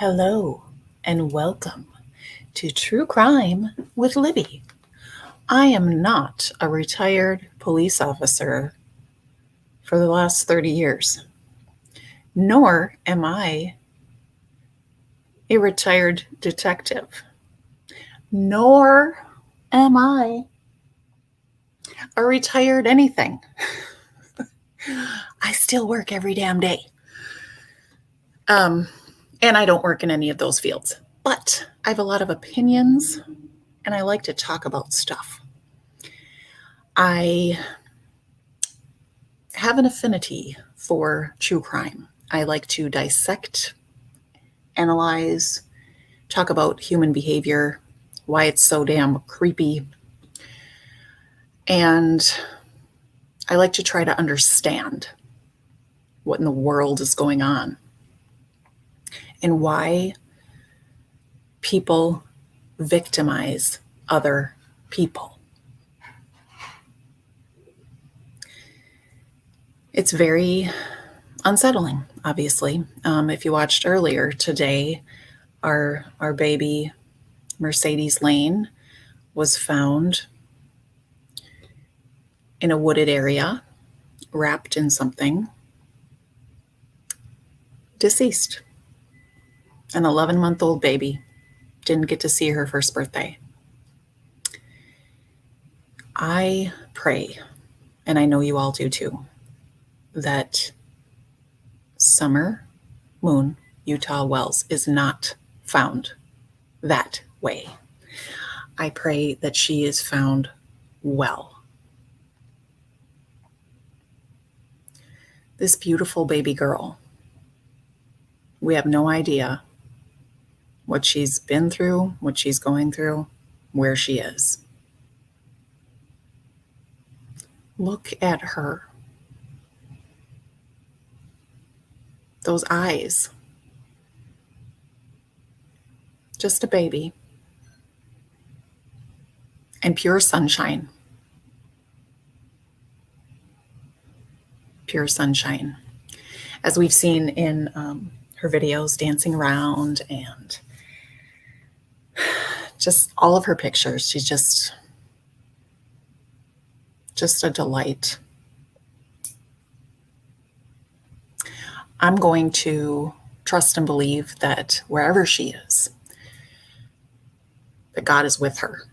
Hello and welcome to True Crime with Libby. I am not a retired police officer for the last 30 years, nor am I a retired detective, nor am I a retired anything. I still work every damn day. And I don't work in any of those fields, but I have a lot of opinions and I like to talk about stuff. I have an affinity for true crime. I like to dissect, analyze, talk about human behavior, why it's so damn creepy. And I like to try to understand what in the world is going on and why people victimize other people. It's very unsettling, obviously. If you watched earlier today, our baby Mercedes Lane was found in a wooded area, wrapped in something, deceased. An 11-month-old baby. Didn't get to see her first birthday. I pray, and I know you all do too, that Summer Moon Utah Wells is not found that way. I pray that she is found well. This beautiful baby girl, we have no idea what she's been through, what she's going through, where she is. Look at her. Those eyes. Just a baby. And pure sunshine. Pure sunshine. As we've seen in her videos, dancing around and just all of her pictures. She's just a delight. I'm going to trust and believe that wherever she is, that God is with her.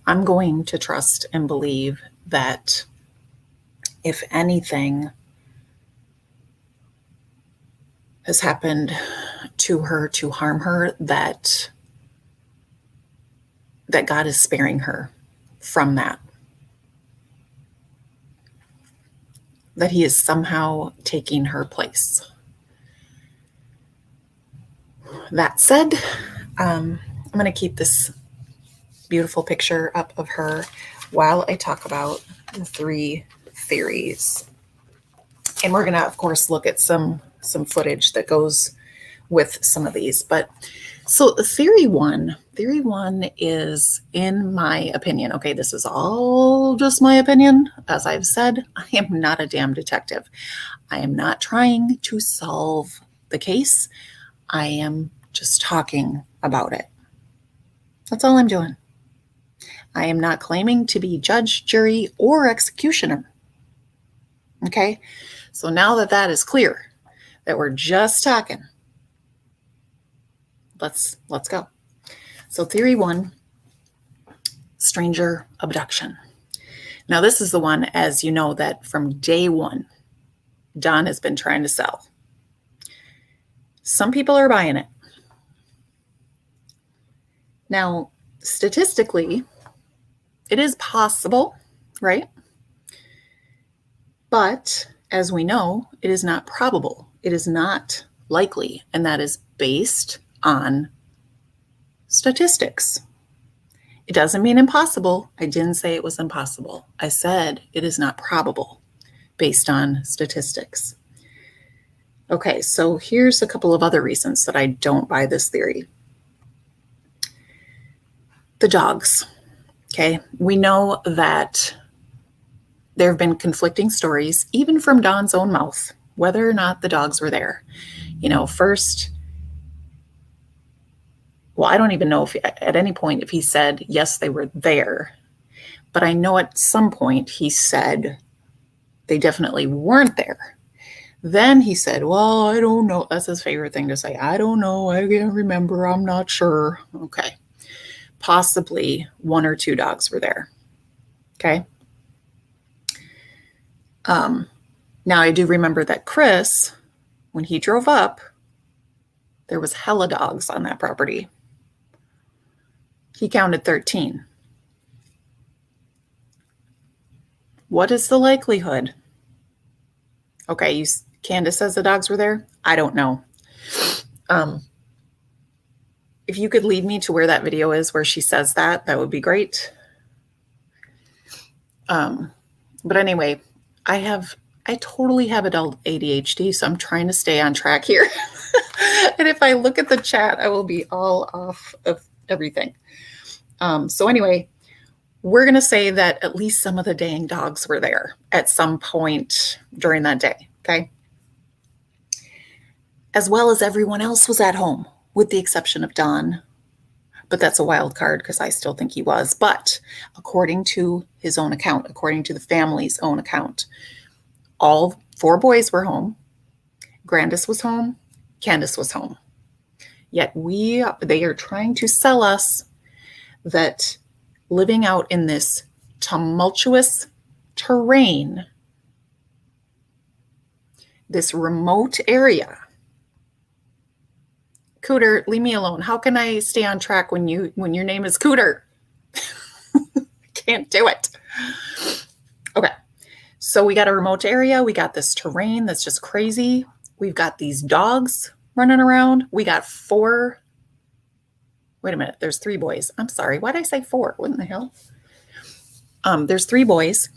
I'm going to trust and believe that if anything has happened to her to harm her, that God is sparing her from that. That he is somehow taking her place. That said, I'm going to keep this beautiful picture up of her while I talk about the 3 theories. And we're going to, of course, look at some footage that goes with some of these. But so theory one is, in my opinion, okay, this is all just my opinion. As I've said, I am not a damn detective. I am not trying to solve the case. I am just talking about it. That's all I'm doing. I am not claiming to be judge, jury, or executioner. Okay? So now that is clear, that we're just talking, let's go. So theory 1, stranger abduction. Now this is the one, as you know, that from day one, Don has been trying to sell. Some people are buying it. Now, statistically, it is possible, right? But as we know, it is not probable. It is not likely, and that is based on statistics. It doesn't mean impossible. I didn't say it was impossible. I said it is not probable based on statistics. Okay, so here's a couple of other reasons that I don't buy this theory. The dogs. Okay, we know that there have been conflicting stories, even from Don's own mouth. whether or not the dogs were there. First, well, I don't even know if at any point if he said, yes, they were there. But I know at some point he said they definitely weren't there. Then he said, well, I don't know. That's his favorite thing to say. I don't know. I can't remember. I'm not sure. Okay. Possibly one or two dogs were there. Okay. Now I do remember that Chris, when he drove up, there was hella dogs on that property. He counted 13. What is the likelihood? Okay, Candace says the dogs were there. I don't know. If you could lead me to where that video is where she says that would be great. But anyway, I totally have adult ADHD, so I'm trying to stay on track here. And if I look at the chat, I will be all off of everything. So anyway, we're going to say that at least some of the dang dogs were there at some point during that day, okay? As well as everyone else was at home, with the exception of Don. But that's a wild card because I still think he was. But according to his own account, according to the family's own account, all 4 boys were home. Grandis was home. Candace was home. Yet they are trying to sell us that living out in this tumultuous terrain, this remote area. Cooter, leave me alone. How can I stay on track when your name is Cooter? Can't do it. Okay. So we got a remote area. We got this terrain that's just crazy. We've got these dogs running around. We got 4. Wait a minute. There's 3 boys. I'm sorry. Why did I say 4? What in the hell? There's 3 boys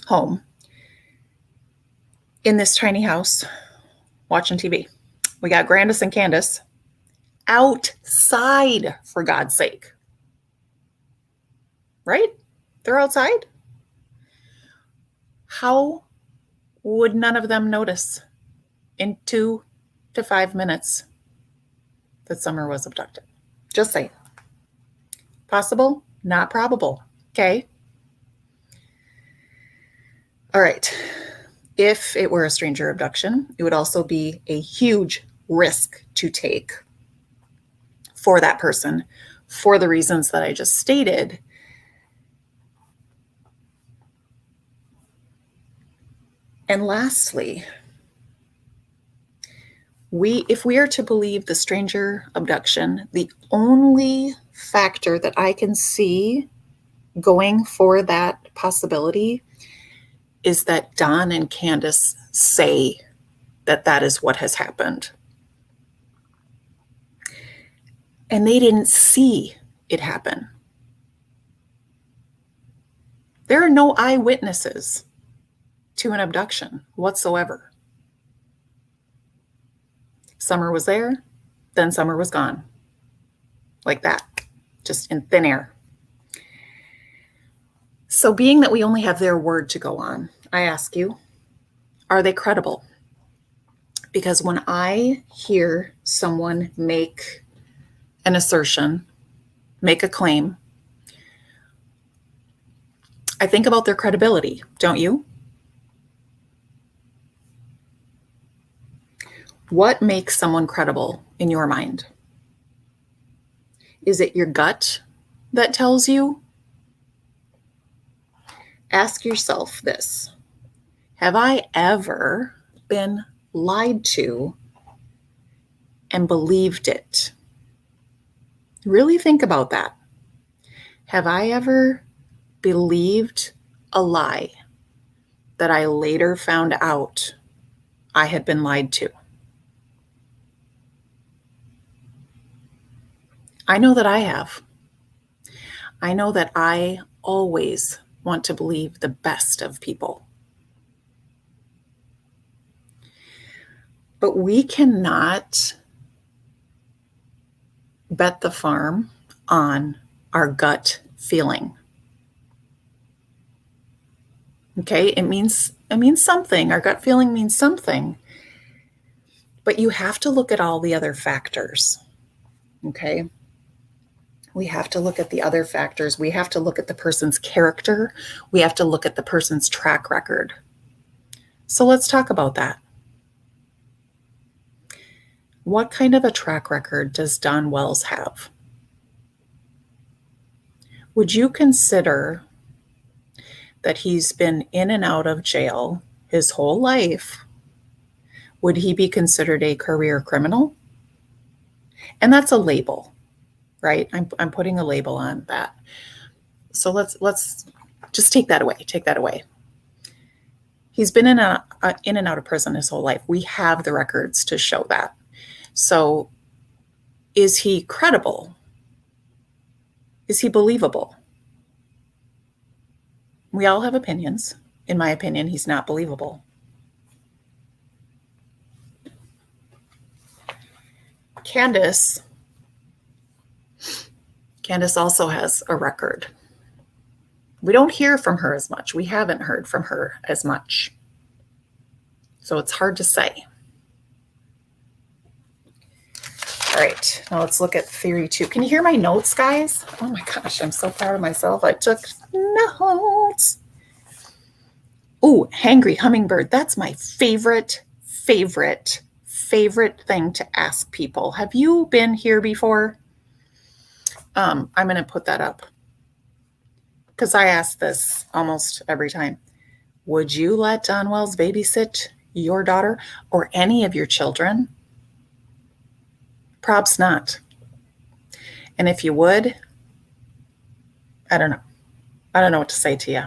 home in this tiny house watching TV. We got Grandis and Candace outside, for God's sake. Right? They're outside. How would none of them notice in 2 to 5 minutes that Summer was abducted? Just saying. Possible? Not probable. Okay. All right. If it were a stranger abduction, it would also be a huge risk to take for that person for the reasons that I just stated. And lastly, if we are to believe the stranger abduction, the only factor that I can see going for that possibility is that Don and Candace say that is what has happened. And they didn't see it happen. There are no eyewitnesses to an abduction whatsoever. Summer was there, then Summer was gone. Like that, just in thin air. So being that we only have their word to go on, I ask you, are they credible? Because when I hear someone make an assertion, make a claim, I think about their credibility, don't you? What makes someone credible in your mind? Is it your gut that tells you? Ask yourself this. Have I ever been lied to and believed it? Really think about that. Have I ever believed a lie that I later found out I had been lied to? I know that I have. I know that I always want to believe the best of people. But we cannot bet the farm on our gut feeling. Okay, it means It means something. Our gut feeling means something. But you have to look at all the other factors. Okay? We have to look at the other factors. We have to look at the person's character. We have to look at the person's track record. So let's talk about that. What kind of a track record does Don Wells have? Would you consider that he's been in and out of jail his whole life? Would he be considered a career criminal? And that's a label, right? I'm putting a label on that. So let's just take that away. Take that away. He's been in and out of prison his whole life. We have the records to show that. So is he credible? Is he believable? We all have opinions. In my opinion, he's not believable. Candace also has a record. We don't hear from her as much. We haven't heard from her as much. So it's hard to say. All right, now let's look at theory 2. Can you hear my notes, guys? Oh my gosh, I'm so proud of myself. I took notes. Ooh, hangry hummingbird. That's my favorite thing to ask people. Have you been here before? I'm going to put that up because I ask this almost every time. Would you let Don Wells babysit your daughter or any of your children? Props not. And if you would, I don't know. I don't know what to say to you.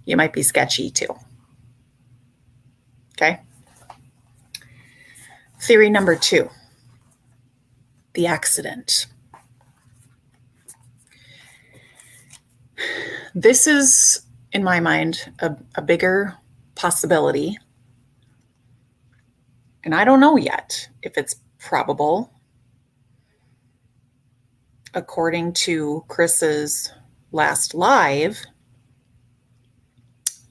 You might be sketchy too. Okay. Theory number 2, the accident. This is, in my mind, a bigger possibility. And I don't know yet if it's probable. According to Chris's last live,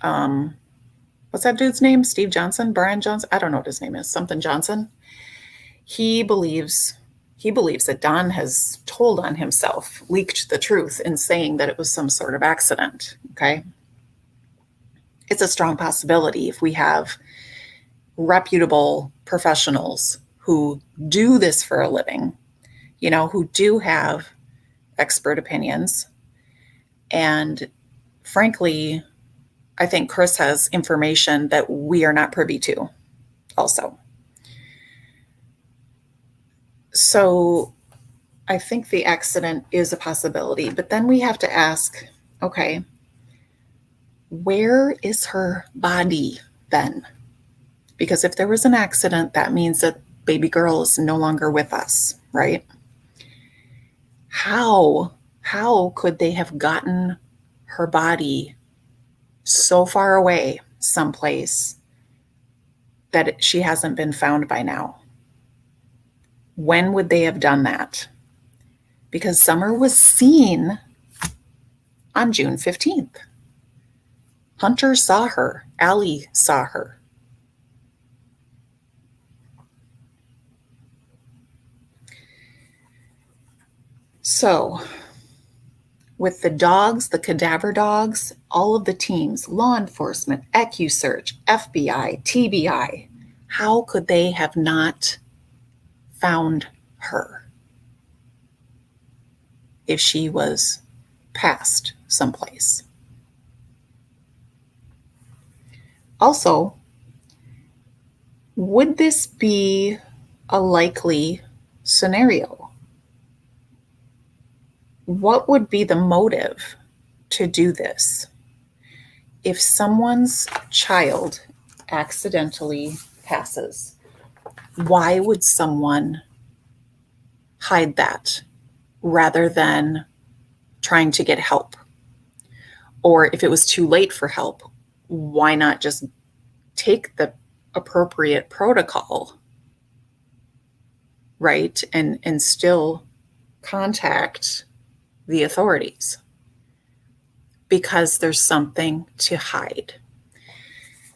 what's that dude's name? Steve Johnson? Brian Johnson? I don't know what his name is. Something Johnson. He believes that Don has told on himself, leaked the truth in saying that it was some sort of accident. Okay. It's a strong possibility if we have reputable professionals who do this for a living, who do have expert opinions. And frankly, I think Chris has information that we are not privy to also. So I think the accident is a possibility, but then we have to ask, okay, where is her body then? Because if there was an accident, that means that baby girl is no longer with us, right? How could they have gotten her body so far away someplace that she hasn't been found by now? When would they have done that? Because Summer was seen on June 15th. Hunter saw her. Allie saw her. So, with the dogs, the cadaver dogs, all of the teams, law enforcement, EcuSearch, FBI, TBI, how could they have not found her if she was passed someplace? Also, would this be a likely scenario? What would be the motive to do this? If someone's child accidentally passes, why would someone hide that rather than trying to get help? Or if it was too late for help, why not just take the appropriate protocol, right? And still contact the authorities because there's something to hide.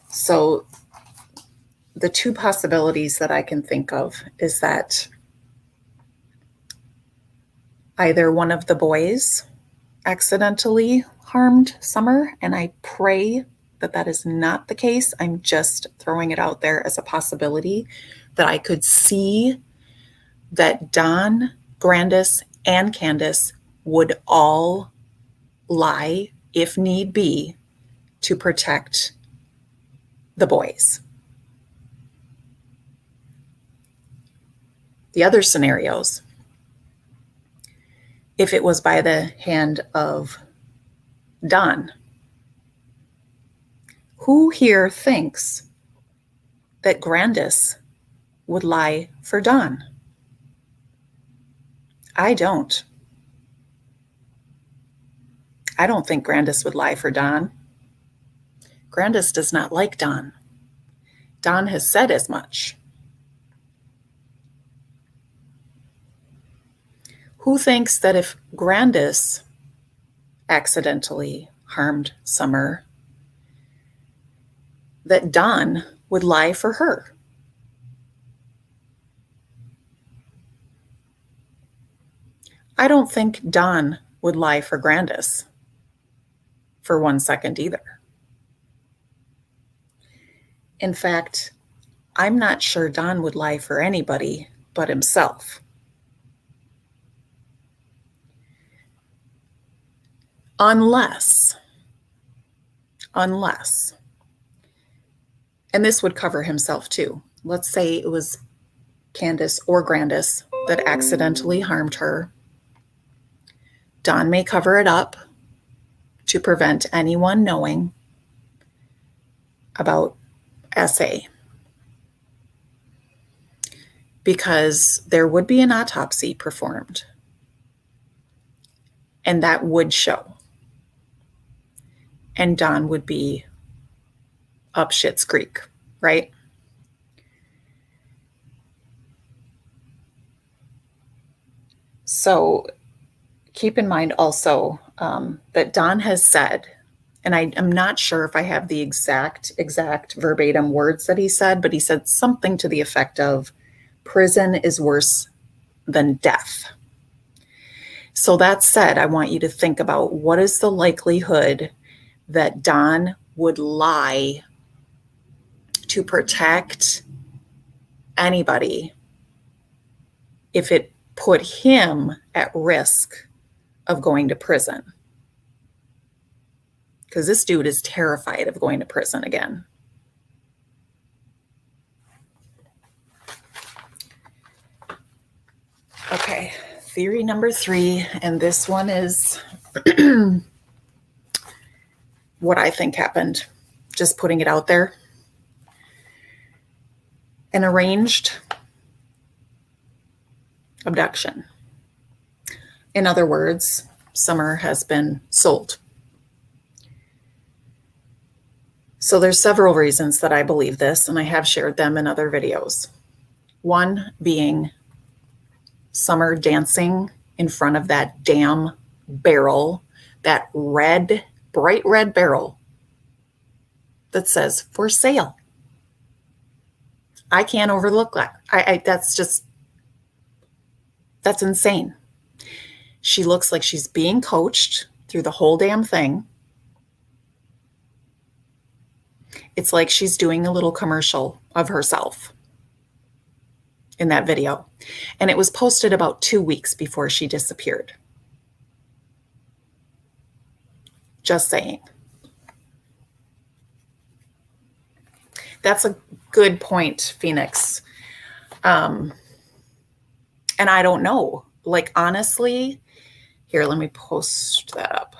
So the two possibilities that I can think of is that either one of the boys accidentally harmed Summer, and I pray that that is not the case. I'm just throwing it out there as a possibility that I could see that Don, Grandis, and Candace would all lie, if need be, to protect the boys. The other scenarios, if it was by the hand of Don, who here thinks that Grandis would lie for Don? I don't. I don't think Grandis would lie for Don. Grandis does not like Don. Don has said as much. Who thinks that if Grandis accidentally harmed Summer, that Don would lie for her? I don't think Don would lie for Grandis for 1 second either. In fact, I'm not sure Don would lie for anybody but himself. Unless, and this would cover himself too. Let's say it was Candace or Grandis that accidentally harmed her. Don may cover it up to prevent anyone knowing about SA, because there would be an autopsy performed, and that would show. And Don would be up Schitt's Creek, right? So keep in mind also that Don has said, and I'm not sure if I have the exact verbatim words that he said, but he said something to the effect of, prison is worse than death. So that said, I want you to think about what is the likelihood that Don would lie to protect anybody if it put him at risk of going to prison. Because this dude is terrified of going to prison again. Okay, theory number 3, and this one is what I think happened. Just putting it out there. An arranged abduction. In other words, Summer has been sold. So there's several reasons that I believe this, and I have shared them in other videos. One being Summer dancing in front of that damn barrel, that red, bright red barrel that says for sale. I can't overlook that. That's insane. She looks like she's being coached through the whole damn thing. It's like she's doing a little commercial of herself in that video. And it was posted about 2 weeks before she disappeared. Just saying. That's a good point, Phoenix. And I don't know. Like, honestly, here, let me post that up.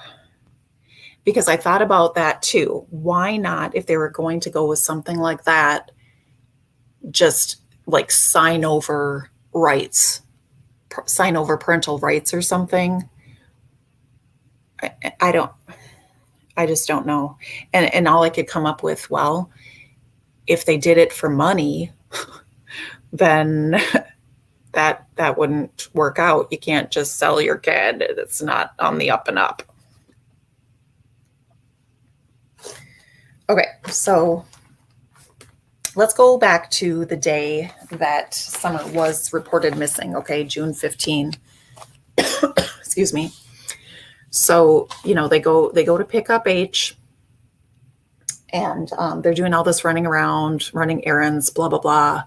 Because I thought about that too. Why not, if they were going to go with something like that, just like sign over parental rights or something? I just don't know. And all I could come up with, well, if they did it for money, then that wouldn't work out. You can't just sell your kid. It's not on the up and up. Okay, so let's go back to the day that Summer was reported missing. Okay, June 15. Excuse me. So, you know, they go to pick up H, and they're doing all this running around, running errands, blah, blah, blah.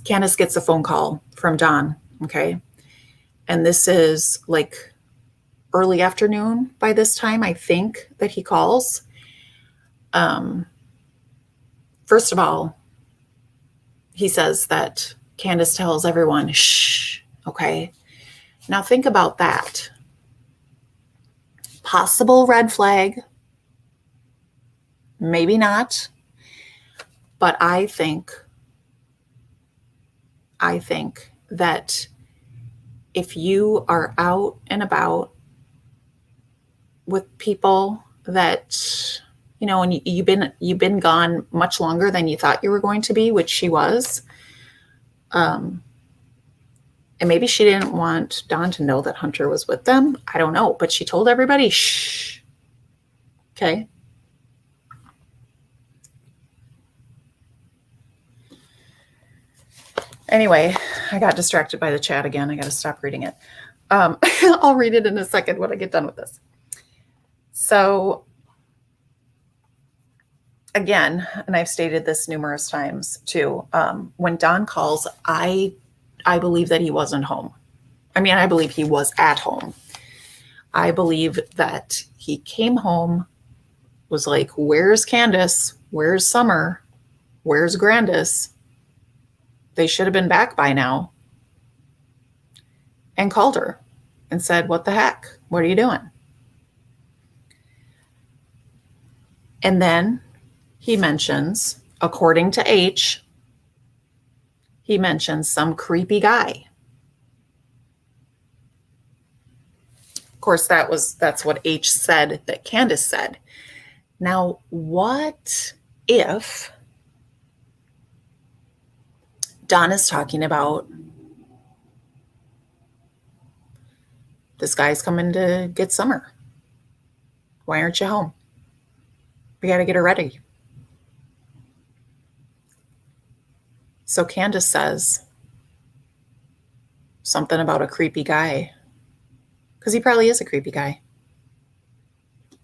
Candace gets a phone call from Don. Okay. And this is like early afternoon by this time, I think, that he calls. First of all, he says that Candace tells everyone, shh, okay? Now think about that. Possible red flag, maybe not, but I think that if you are out and about with people that, you know, and you've been gone much longer than you thought you were going to be, which she was, and maybe she didn't want Don to know that Hunter was with them. I don't know, but she told everybody, shh. Okay. Anyway, I got distracted by the chat again. I got to stop reading it. I'll read it in a second when I get done with this. So again, and I've stated this numerous times too, when Don calls, I believe that he wasn't home. I mean, I believe he was at home. I believe that he came home, was like, where's Candace? Where's Summer? Where's Grandis? They should have been back by now. And called her and said, what the heck? What are you doing? And then he mentions, according to H, he mentions some creepy guy. Of course, that's what H said that Candace said. Now, what if Don is talking about this guy's coming to get Summer? Why aren't you home? We got to get her ready. So Candace says something about a creepy guy, because he probably is a creepy guy.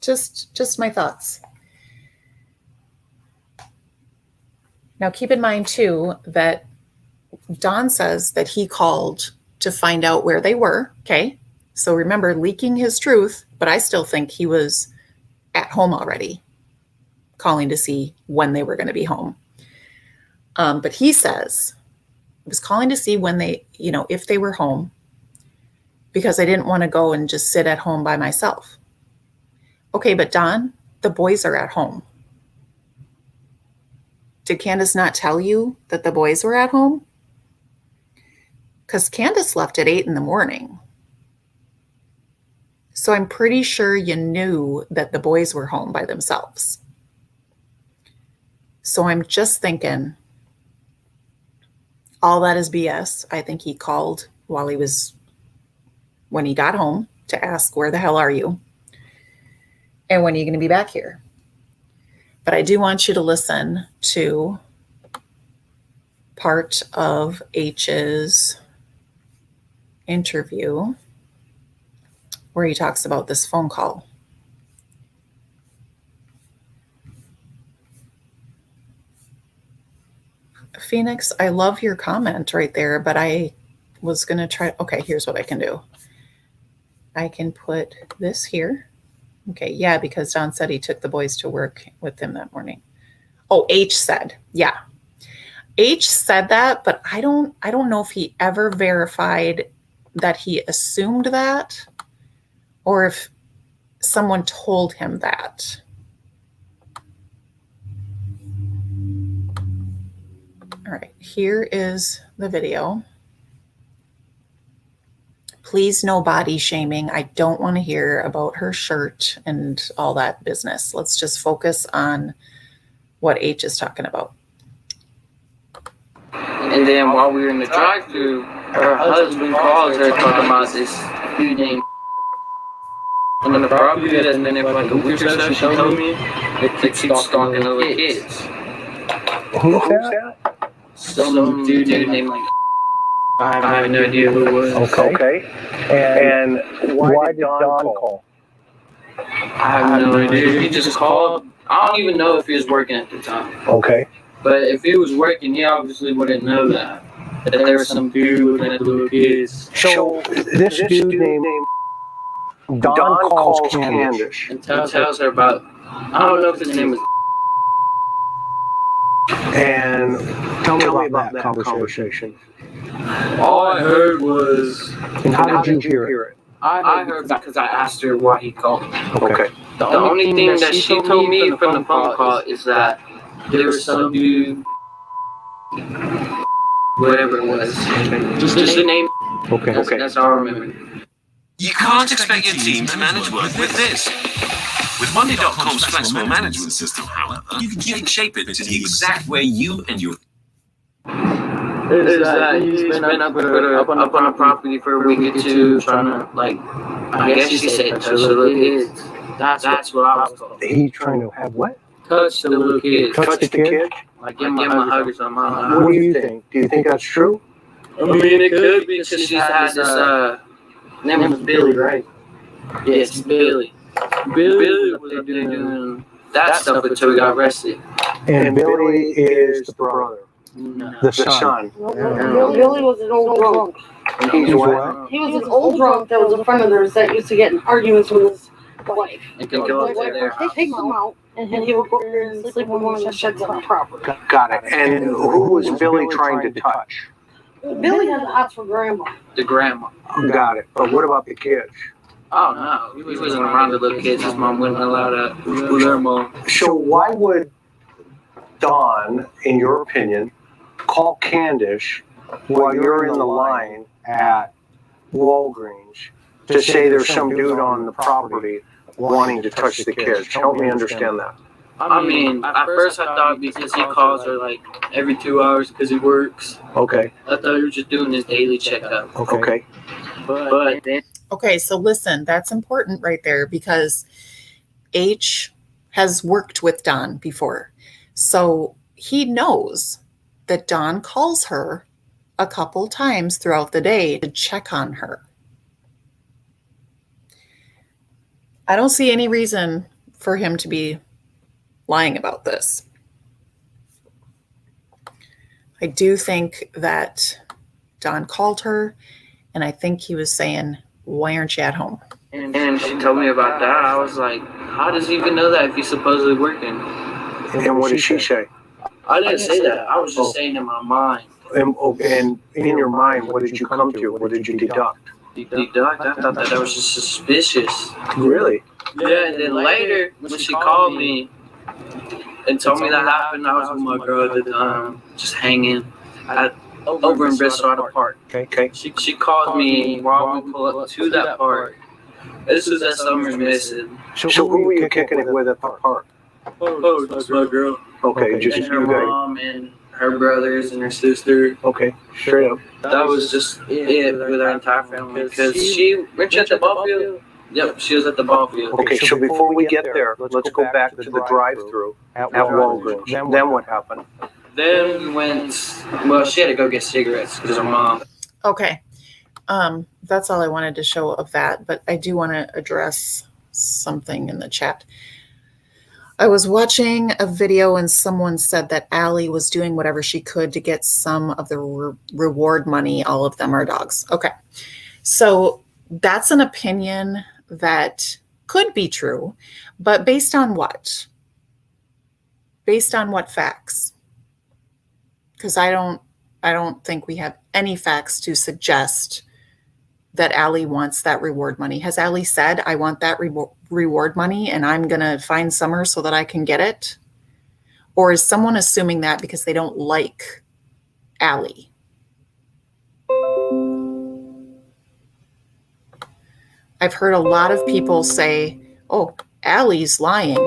Just my thoughts. Now keep in mind too that Don says that he called to find out where they were. Okay. So remember, leaking his truth, but I still think he was at home already, calling to see when they were going to be home. But he says he was calling to see when they, you know, if they were home, because I didn't want to go and just sit at home by myself. Okay, but Don, the boys are at home. Did Candace not tell you that the boys were at home? Because Candace left at 8 a.m. So I'm pretty sure you knew that the boys were home by themselves. So I'm just thinking, all that is BS. I think he called when he got home to ask, where the hell are you? And when are you going to be back here? But I do want you to listen to part of H's interview where he talks about this phone call. Phoenix, I love your comment right there, but I was going to try. Okay, here's what I can do. I can put this here. Okay, yeah, because Don said he took the boys to work with him that morning. Oh, H said, yeah. H said that, but I don't know if he ever verified that he assumed that or if someone told him that. All right, here is the video. Please, no body shaming. I don't want to hear about her shirt and all that business. Let's just focus on what H is talking about. And then while we were in the drive-thru, her husband calls her talking about this dude named on the property that's been there for like a week or so. She told me that keeps stalking other kids. Who's that? Some dude named like, I have no idea who it was. Okay. And why did Don call? I have no idea. He just called. I don't even know if he was working at the time. Okay. But if he was working, he obviously wouldn't know that there was some dude looking at the little kids. So this dude named Don calls Candace and tells her about, I don't know if his name was. And tell me about that conversation. All I heard was. And how did you hear it? I heard because I asked her why he called. Okay. The only thing that she told me from the phone call is that there was some dude, whatever it was, just the name. Okay. That's all I remember. You can't expect your team to manage work with this. With Monday.com's flexible management system, however, you can shape it to the exact way you and your Is that he's been up on the property for a week or two, trying to, like, I guess you say touch the little kids. That's what I was told. He's trying to have what? Touch the little kids. Touch the kid? Like, give him a hug or something. I don't know. What do you think? Do you think that's true? I mean, it could be because she's had this, name was Billy, right? Yes, Billy. Billy was up there doing that stuff until we got arrested. And Billy is the brother. No. The son. Billy was an old drunk. He's what? He was an old drunk that was a friend of theirs that used to get in arguments with his wife. It can go up to there. Take him out, and he would go there and sleep with one of the sheds on the property. Got it. And who was Billy trying to touch? Billy had the hots for grandma. The grandma. Got it. But what about the kids? Oh no, he wasn't around the little kids. His mom wouldn't allow that with their mom. So why would Don, in your opinion, call Candace while you're in the line at Walgreens to say there's some dude on the property wanting to touch the kids? Help me understand that. I mean, at first I thought because he calls her like every 2 hours because he works. Okay. I thought he was just doing his daily checkup. Okay. But then. Okay, so listen, that's important right there because H has worked with Don before. So he knows that Don calls her a couple times throughout the day to check on her. I don't see any reason for him to be lying about this. I do think that Don called her, and I think he was saying, why aren't you at home? And she told me about that. I was like, how does he even know that if he's supposedly working? And what did she say? I didn't say that. I was just saying in my mind. And in your mind, what did you come to? What did you deduct? Deduct? I thought that was just suspicious. Really? Yeah, and then later, when she called me and told me that happened, I was with my girl at the time, just hanging over in Bristol at a park. Okay. She called me while we pull up to that park. This was that summer's missing. So who were you kicking it with at the park? Oh, that's my girl. Okay, just and her you guys. mom and her brothers and her sister. Okay, straight up. That was just it with our entire family. Because weren't you at the ball field? Yep, she was at the ball field. Okay, so before we get there, let's go back to the drive-through at Walgreens. Then what happened? Then we went, well, she had to go get cigarettes because her mom. Okay. That's all I wanted to show of that, but I do want to address something in the chat. I was watching a video and someone said that Allie was doing whatever she could to get some of the reward money. All of them are dogs. Okay. So that's an opinion that could be true, but based on what? Based on what facts? Because I don't think we have any facts to suggest that Allie wants that reward money. Has Allie said, I want that reward money and I'm going to find Summer so that I can get it? Or is someone assuming that because they don't like Allie? I've heard a lot of people say, oh, Allie's lying.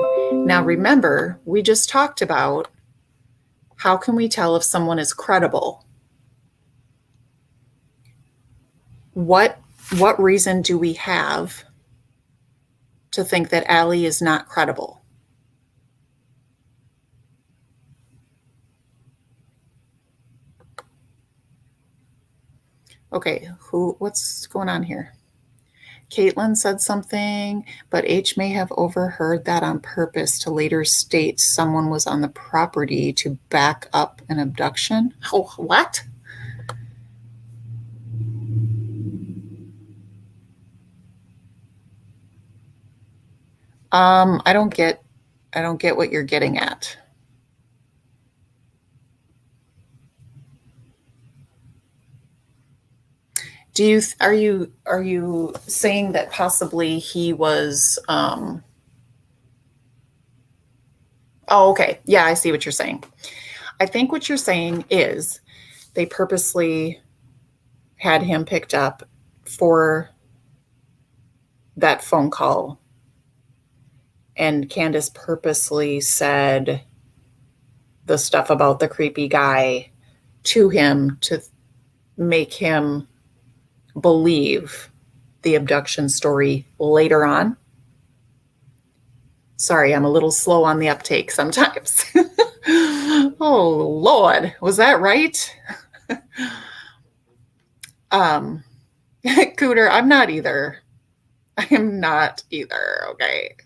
Now remember, we just talked about how can we tell if someone is credible? What reason do we have to think that Allie is not credible? Okay, what's going on here? Caitlin said something, but H may have overheard that on purpose to later state someone was on the property to back up an abduction. Oh, what? I don't get what you're getting at. Are you saying that possibly he was oh, okay. Yeah, I see what you're saying. I think what you're saying is they purposely had him picked up for that phone call, and Candace purposely said the stuff about the creepy guy to him to make him believe the abduction story later on. Sorry, I'm a little slow on the uptake sometimes. Oh, Lord, was that right? Cooter, I'm not either. I am not either, okay.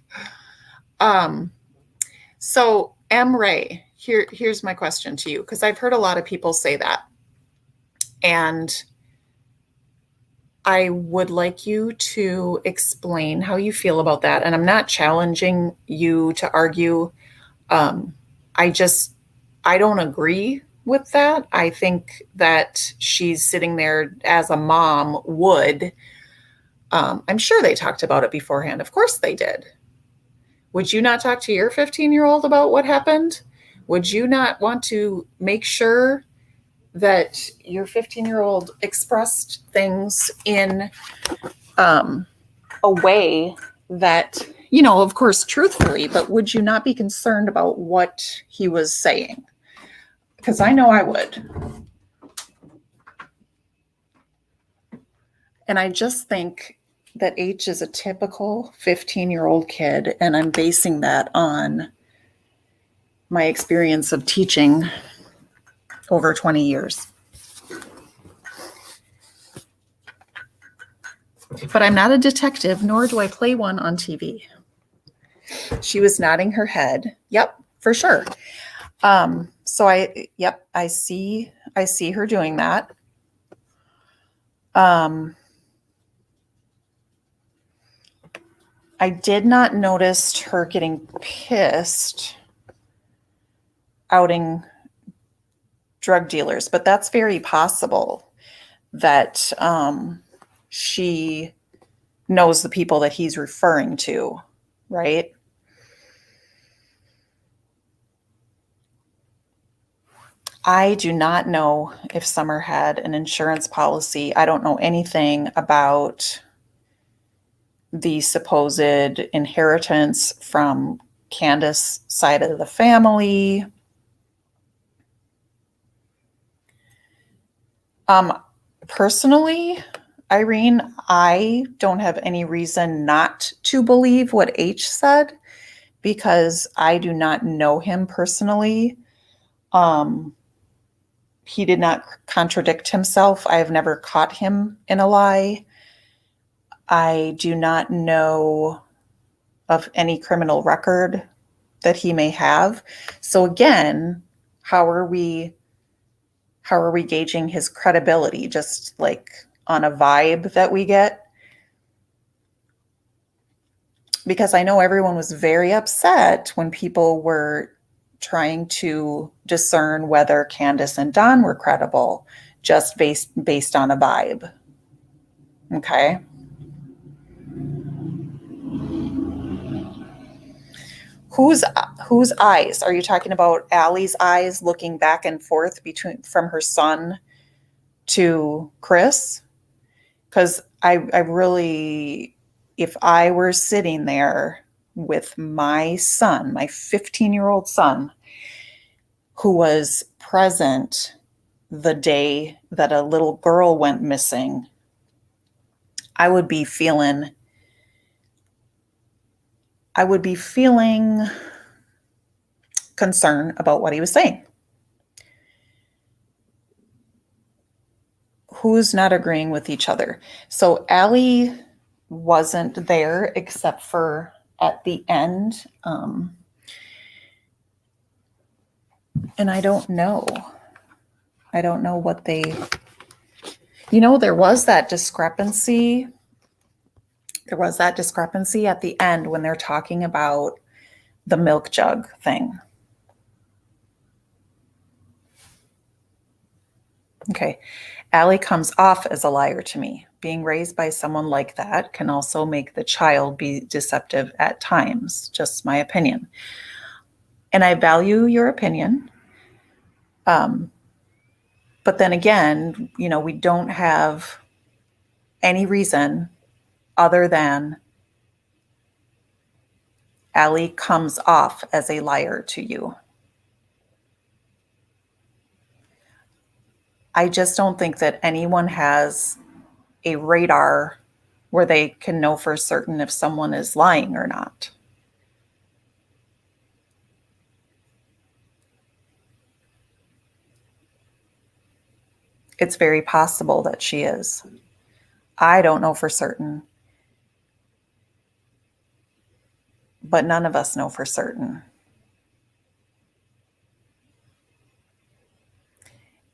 So M. Ray, here's my question to you, because I've heard a lot of people say that. And I would like you to explain how you feel about that. And I'm not challenging you to argue. I don't agree with that. I think that she's sitting there as a mom would. I'm sure they talked about it beforehand. Of course they did. Would you not talk to your 15-year-old about what happened? Would you not want to make sure that your 15-year-old expressed things in a way that, of course, truthfully, but would you not be concerned about what he was saying? Because I know I would. And I just think that H is a typical 15-year-old kid, and I'm basing that on my experience of teaching over 20 years. But I'm not a detective, nor do I play one on TV. She was nodding her head. Yep, for sure. So I see her doing that. I did not notice her getting pissed outing drug dealers, but that's very possible that she knows the people that he's referring to, right? I do not know if Summer had an insurance policy. I don't know anything about the supposed inheritance from Candace's side of the family. Personally, Irene, I don't have any reason not to believe what H said because I do not know him personally. He did not contradict himself. I have never caught him in a lie. I do not know of any criminal record that he may have. So again, how are we gauging his credibility? Just like on a vibe that we get? Because I know everyone was very upset when people were trying to discern whether Candace and Don were credible just based on a vibe. Okay. Whose eyes? Are you talking about Allie's eyes looking back and forth from her son to Chris? Because I really, if I were sitting there with my son, my 15-year-old son, who was present the day that a little girl went missing, I would be feeling concern about what he was saying. who's not agreeing with each other? So Allie wasn't there except for at the end. And I don't know. I don't know what they, there was that discrepancy. There was that discrepancy at the end when they're talking about the milk jug thing. Okay. Allie comes off as a liar to me. Being raised by someone like that can also make the child be deceptive at times. Just my opinion. And I value your opinion. But then again, we don't have any reason other than Allie comes off as a liar to you. I just don't think that anyone has a radar where they can know for certain if someone is lying or not. It's very possible that she is. I don't know for certain. But none of us know for certain.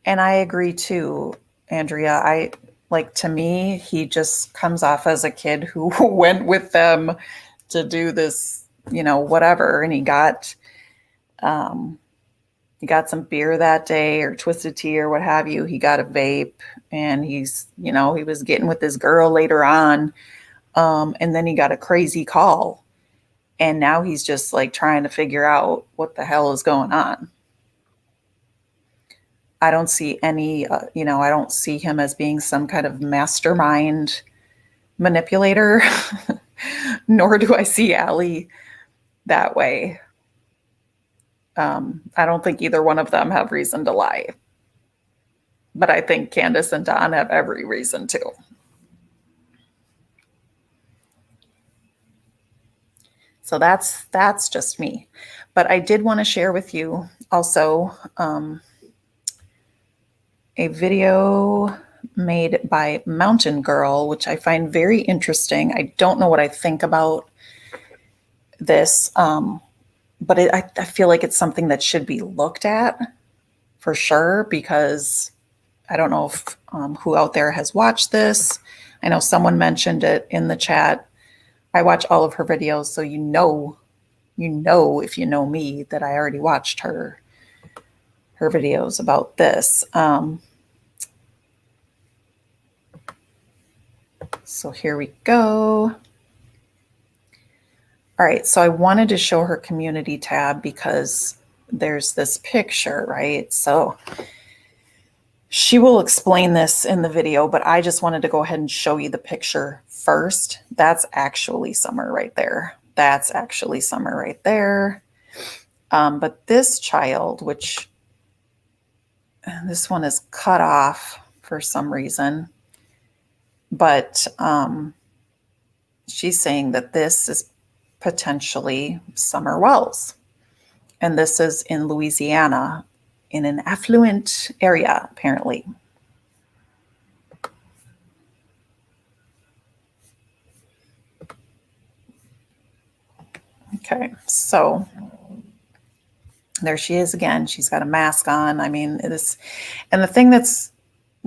And I agree too, Andrea. To me, he just comes off as a kid who went with them to do this, whatever. And he got some beer that day or twisted tea or what have you. He got a vape and he's, he was getting with this girl later on. And then he got a crazy call. And now he's just trying to figure out what the hell is going on. I don't see any, I don't see him as being some kind of mastermind manipulator, nor do I see Allie that way. I don't think either one of them have reason to lie. But I think Candace and Don have every reason to. So that's just me. But I did want to share with you also a video made by Mountain Girl, which I find very interesting. I don't know what I think about this, but I feel like it's something that should be looked at for sure, because I don't know if who out there has watched this. I know someone mentioned it in the chat. I watch all of her videos, so if you know me, that I already watched her videos about this. So here we go. All right, so I wanted to show her community tab because there's this picture, right? So she will explain this in the video, but I just wanted to go ahead and show you the picture first. That's actually Summer right there. But this child, which this one is cut off for some reason, but she's saying that this is potentially Summer Wells. And this is in Louisiana, in an affluent area, apparently. Okay, so there she is again. She's got a mask on. I mean, it is, and the thing that's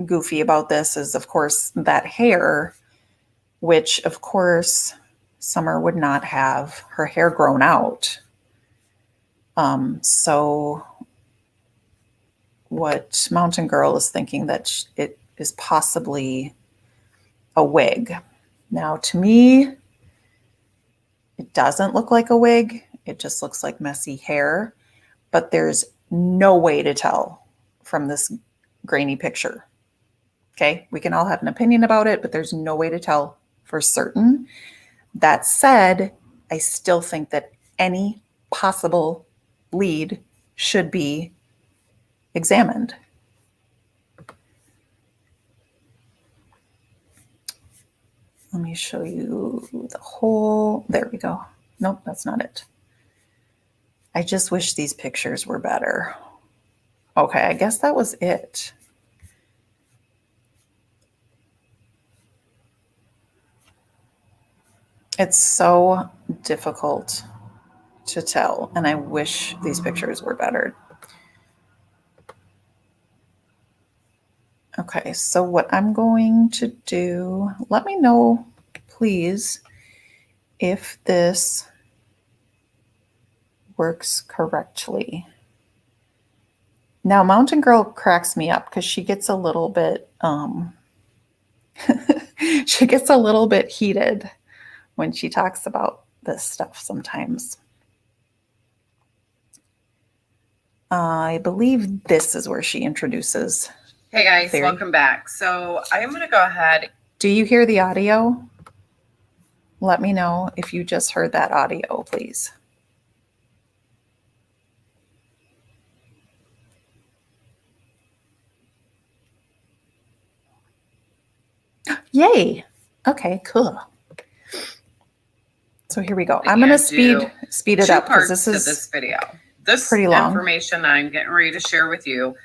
goofy about this is, of course, that hair, which, of course, Summer would not have her hair grown out. So what Mountain Girl is thinking that it is possibly a wig. Now, to me, it doesn't look like a wig. It just looks like messy hair, but there's no way to tell from this grainy picture. Okay, we can all have an opinion about it, but there's no way to tell for certain. That said, I still think that any possible lead should be examined. Let me show you the whole, there we go. Nope, that's not it. I just wish these pictures were better. Okay, I guess that was it. It's so difficult to tell, and I wish these pictures were better. Okay, so what I'm going to do, let me know, please, if this works correctly. Now, Mountain Girl cracks me up because she gets a little bit, she gets a little bit heated when she talks about this stuff sometimes. I believe this is where she introduces. Hey guys, theory. welcome back. So I am going to go ahead. Do you hear the audio? Let me know if you just heard that audio, please. Yay. Okay, cool. So here we go. I'm going to speed it up because this is this video. This pretty long. Information that I'm getting ready to share with you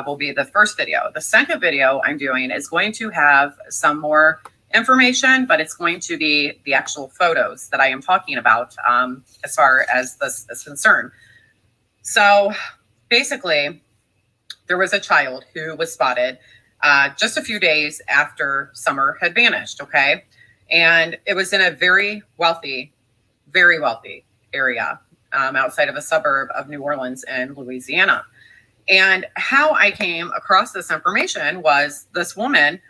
will be the first video. The second video I'm doing is going to have some more information, but it's going to be the actual photos that I am talking about as far as this is concerned. So basically, there was a child who was spotted just a few days after Summer had vanished, okay? And it was in a very wealthy area outside of a suburb of New Orleans in Louisiana. And how I came across this information was this woman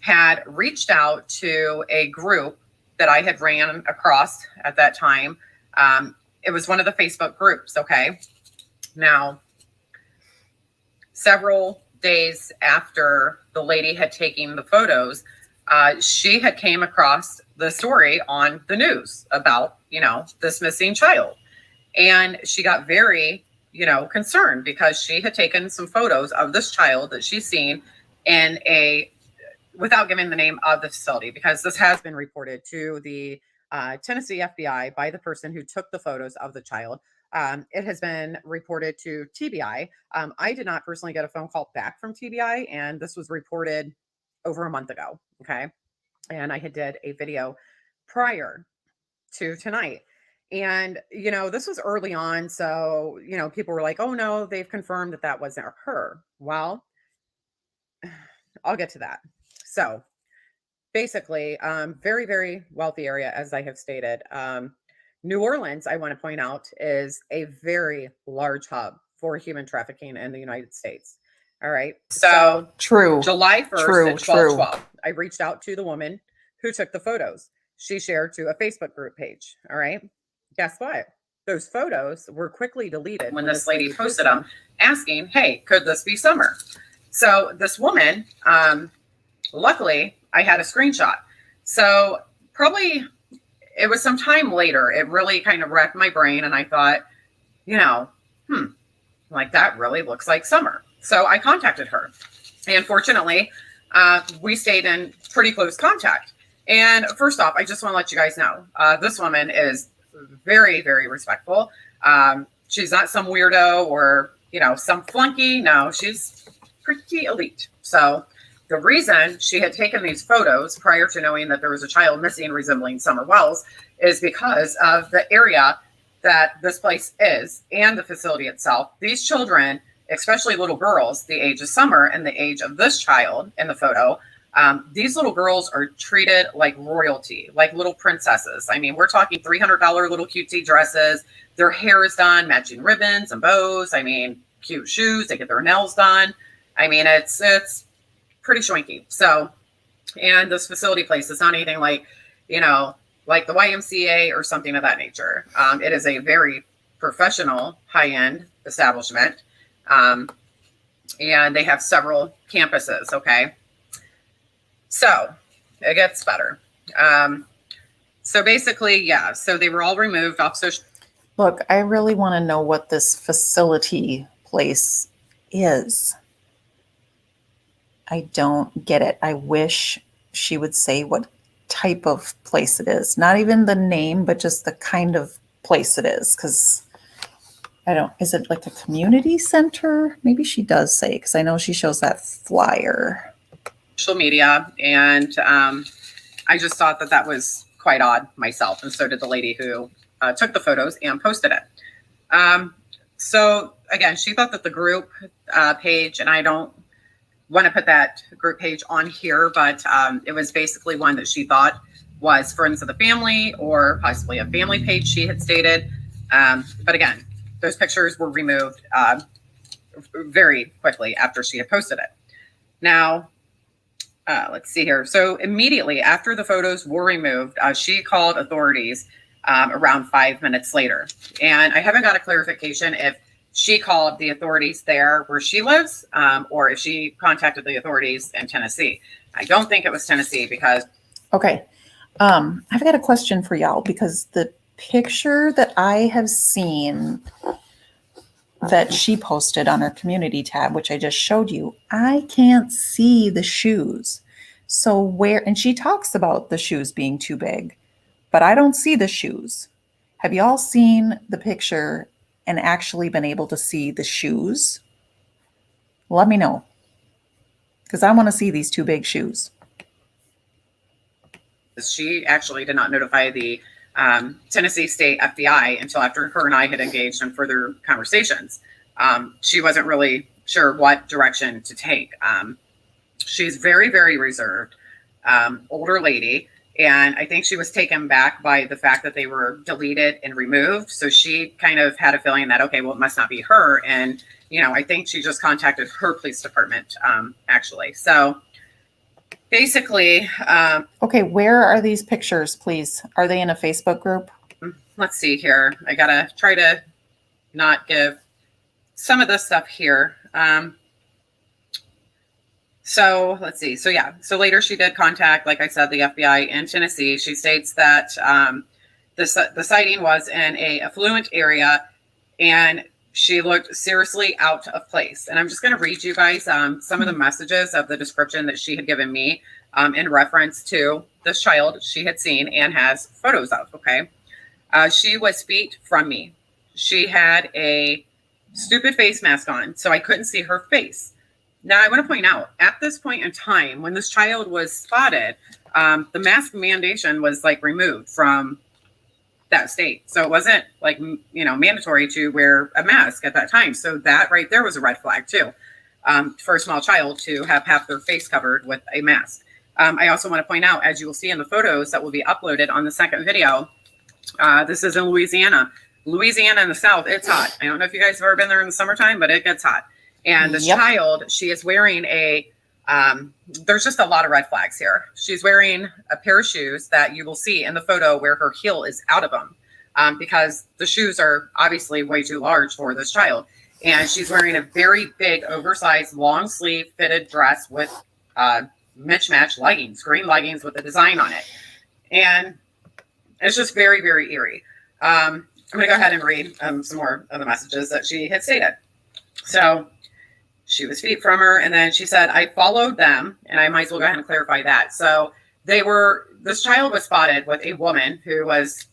had reached out to a group that I had ran across at that time. It was one of the Facebook groups, okay? Now, several days after the lady had taken the photos, she had came across the story on the news about, this missing child. And she got very, concerned because she had taken some photos of this child that she's seen in without giving the name of the facility, because this has been reported to the Tennessee FBI by the person who took the photos of the child. It has been reported to TBI. I did not personally get a phone call back from TBI, and this was reported over a month ago. Okay. And I had did a video prior to tonight. And, this was early on. So, people were like, oh no, they've confirmed that wasn't her. Well, I'll get to that. So basically, very, very wealthy area, as I have stated. New Orleans, I want to point out, is a very large hub for human trafficking in the United States. All right. So true. July 1st True, at 12:12, I reached out to the woman who took the photos. She shared to a Facebook group page. All right. Guess what? Those photos were quickly deleted when this lady posted them asking, hey, could this be Summer? So this woman, luckily, I had a screenshot. So probably it was some time later. It really kind of wrecked my brain. And I thought, like that really looks like Summer. So I contacted her. And fortunately, we stayed in pretty close contact. And first off, I just want to let you guys know, this woman is very, very respectful. She's not some weirdo or, some flunky. No, she's pretty elite. So the reason she had taken these photos prior to knowing that there was a child missing resembling Summer Wells is because of the area that this place is and the facility itself. These children, especially little girls, the age of Summer and the age of this child in the photo, these little girls are treated like royalty, like little princesses. I mean, we're talking $300 little cutesy dresses. Their hair is done, matching ribbons and bows. I mean, cute shoes. They get their nails done. I mean, it's pretty schwanky. So, and this facility place is not anything like, like the YMCA or something of that nature. It is a very professional, high-end establishment. And they have several campuses. Okay. So it gets better. So basically, yeah. So they were all removed off social. Look, I really want to know what this facility place is. I don't get it. I wish she would say what type of place it is. Not even the name, but just the kind of place it is. Because is it like a community center? Maybe she does say, because I know she shows that flyer. Social media. And I just thought that was quite odd myself, and so did the lady who took the photos and posted it. So again, she thought that the group page, and I don't want to put that group page on here, but it was basically one that she thought was friends of the family or possibly a family page, she had stated. But again, those pictures were removed very quickly after she had posted it. Now, let's see here. So immediately after the photos were removed, she called authorities around 5 minutes later. And I haven't got a clarification if she called the authorities there where she lives, or if she contacted the authorities in Tennessee. I don't think it was Tennessee because. Okay. I've got a question for y'all, because the picture that I have seen that she posted on her community tab, which I just showed you, I can't see the shoes. So where, and she talks about the shoes being too big, but I don't see the shoes. Have y'all seen the picture and actually been able to see the shoes? Let me know, because I want to see these two big shoes. She actually did not notify the Tennessee State FBI until after her and I had engaged in further conversations. She wasn't really sure what direction to take. She's very, very reserved, older lady. And I think she was taken back by the fact that they were deleted and removed. So she kind of had a feeling that, okay, well, it must not be her. And, I think she just contacted her police department, actually. So basically. Okay, where are these pictures, please? Are they in a Facebook group? Let's see here. I got to try to not give some of this stuff here. So let's see. So yeah. So later she did contact, like I said, the FBI in Tennessee. She states that the sighting was in a affluent area and she looked seriously out of place. And I'm just going to read you guys some of the messages of the description that she had given me in reference to this child she had seen and has photos of. Okay. She was feet from me. She had a stupid face mask on, so I couldn't see her face. Now, I want to point out, at this point in time, when this child was spotted, the mask mandation was removed from that state. So it wasn't mandatory to wear a mask at that time. So that right there was a red flag too, for a small child to have half their face covered with a mask. I also want to point out, as you will see in the photos that will be uploaded on the second video, this is in Louisiana. Louisiana in the South, it's hot. I don't know if you guys have ever been there in the summertime, but it gets hot. And this child, she is wearing there's just a lot of red flags here. She's wearing a pair of shoes that you will see in the photo where her heel is out of them, because the shoes are obviously way too large for this child. And she's wearing a very big, oversized, long sleeve fitted dress with mismatched leggings, green leggings with a design on it. And it's just very, very eerie. I'm going to go ahead and read some more of the messages that she had stated. So she was feet from her. And then she said, I followed them, and I might as well go ahead and clarify that. So this child was spotted with a woman who was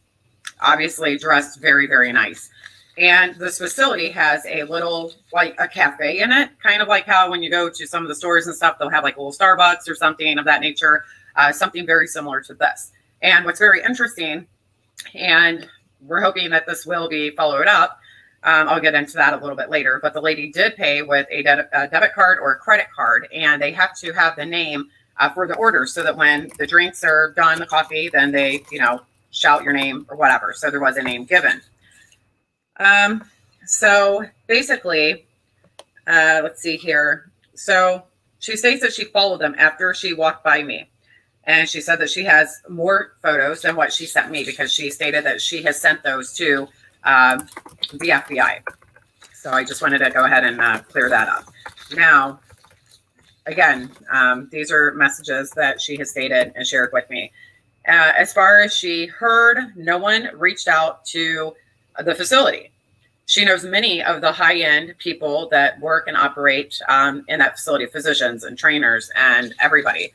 obviously dressed very, very nice. And this facility has a little, a cafe in it, kind of like how when you go to some of the stores and stuff, they'll have a little Starbucks or something of that nature, something very similar to this. And what's very interesting, and we're hoping that this will be followed up, I'll get into that a little bit later, but the lady did pay with a debit card or a credit card, and they have to have the name for the order so that when the drinks are done, the coffee, then they, shout your name or whatever. So there was a name given. So basically, let's see here. So she states that she followed them after she walked by me. And she said that she has more photos than what she sent me, because she stated that she has sent those to the FBI. So I just wanted to go ahead and clear that up. Now, again, these are messages that she has stated and shared with me. As far as she heard, no one reached out to the facility. She knows many of the high-end people that work and operate in that facility, physicians and trainers and everybody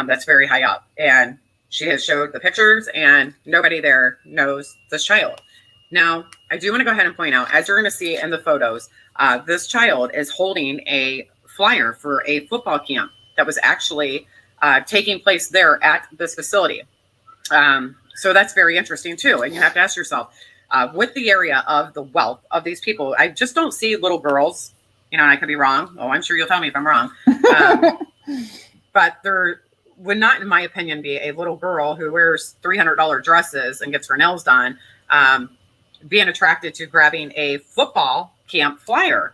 that's very high up. And she has showed the pictures, and nobody there knows this child. Now, I do want to go ahead and point out, as you're going to see in the photos, this child is holding a flyer for a football camp that was actually taking place there at this facility. So that's very interesting too. And you have to ask yourself, with the area of the wealth of these people, I just don't see little girls, and I could be wrong. Oh, I'm sure you'll tell me if I'm wrong. But there would not, in my opinion, be a little girl who wears $300 dresses and gets her nails done, being attracted to grabbing a football camp flyer.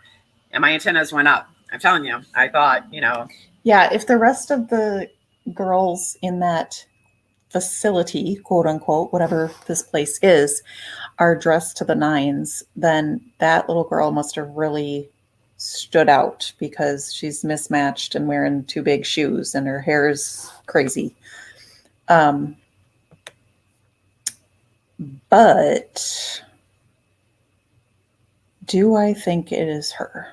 And my antennas went up. I'm telling you, I thought, Yeah, if the rest of the girls in that facility, quote unquote, whatever this place is, are dressed to the nines, then that little girl must have really stood out because she's mismatched and wearing too big shoes and her hair is crazy. But do I think it is her?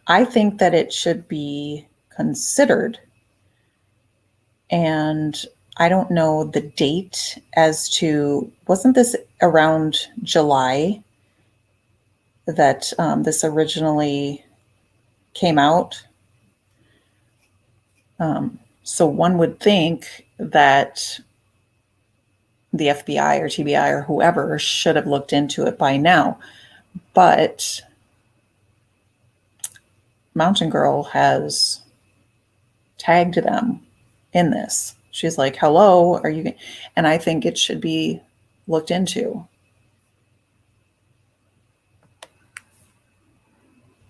I think that it should be considered. And I don't know the date as to, wasn't this around July that this originally came out? So one would think that the FBI or TBI or whoever should have looked into it by now. But Mountain Girl has tagged them in this. She's like, hello, are you? And I think it should be looked into.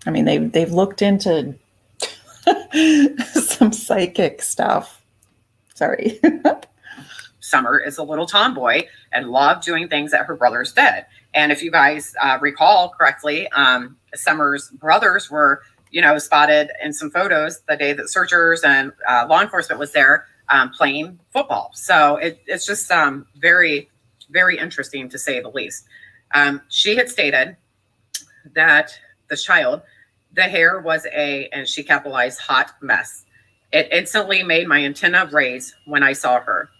I mean, they've looked into some psychic stuff. Sorry. Summer is a little tomboy and loved doing things that her brothers did. And if you guys recall correctly, Summer's brothers were, spotted in some photos the day that searchers and law enforcement was there playing football. So it's just very, very interesting to say the least. She had stated that the child, the hair was and she capitalized, hot mess. It instantly made my antenna raise when I saw her.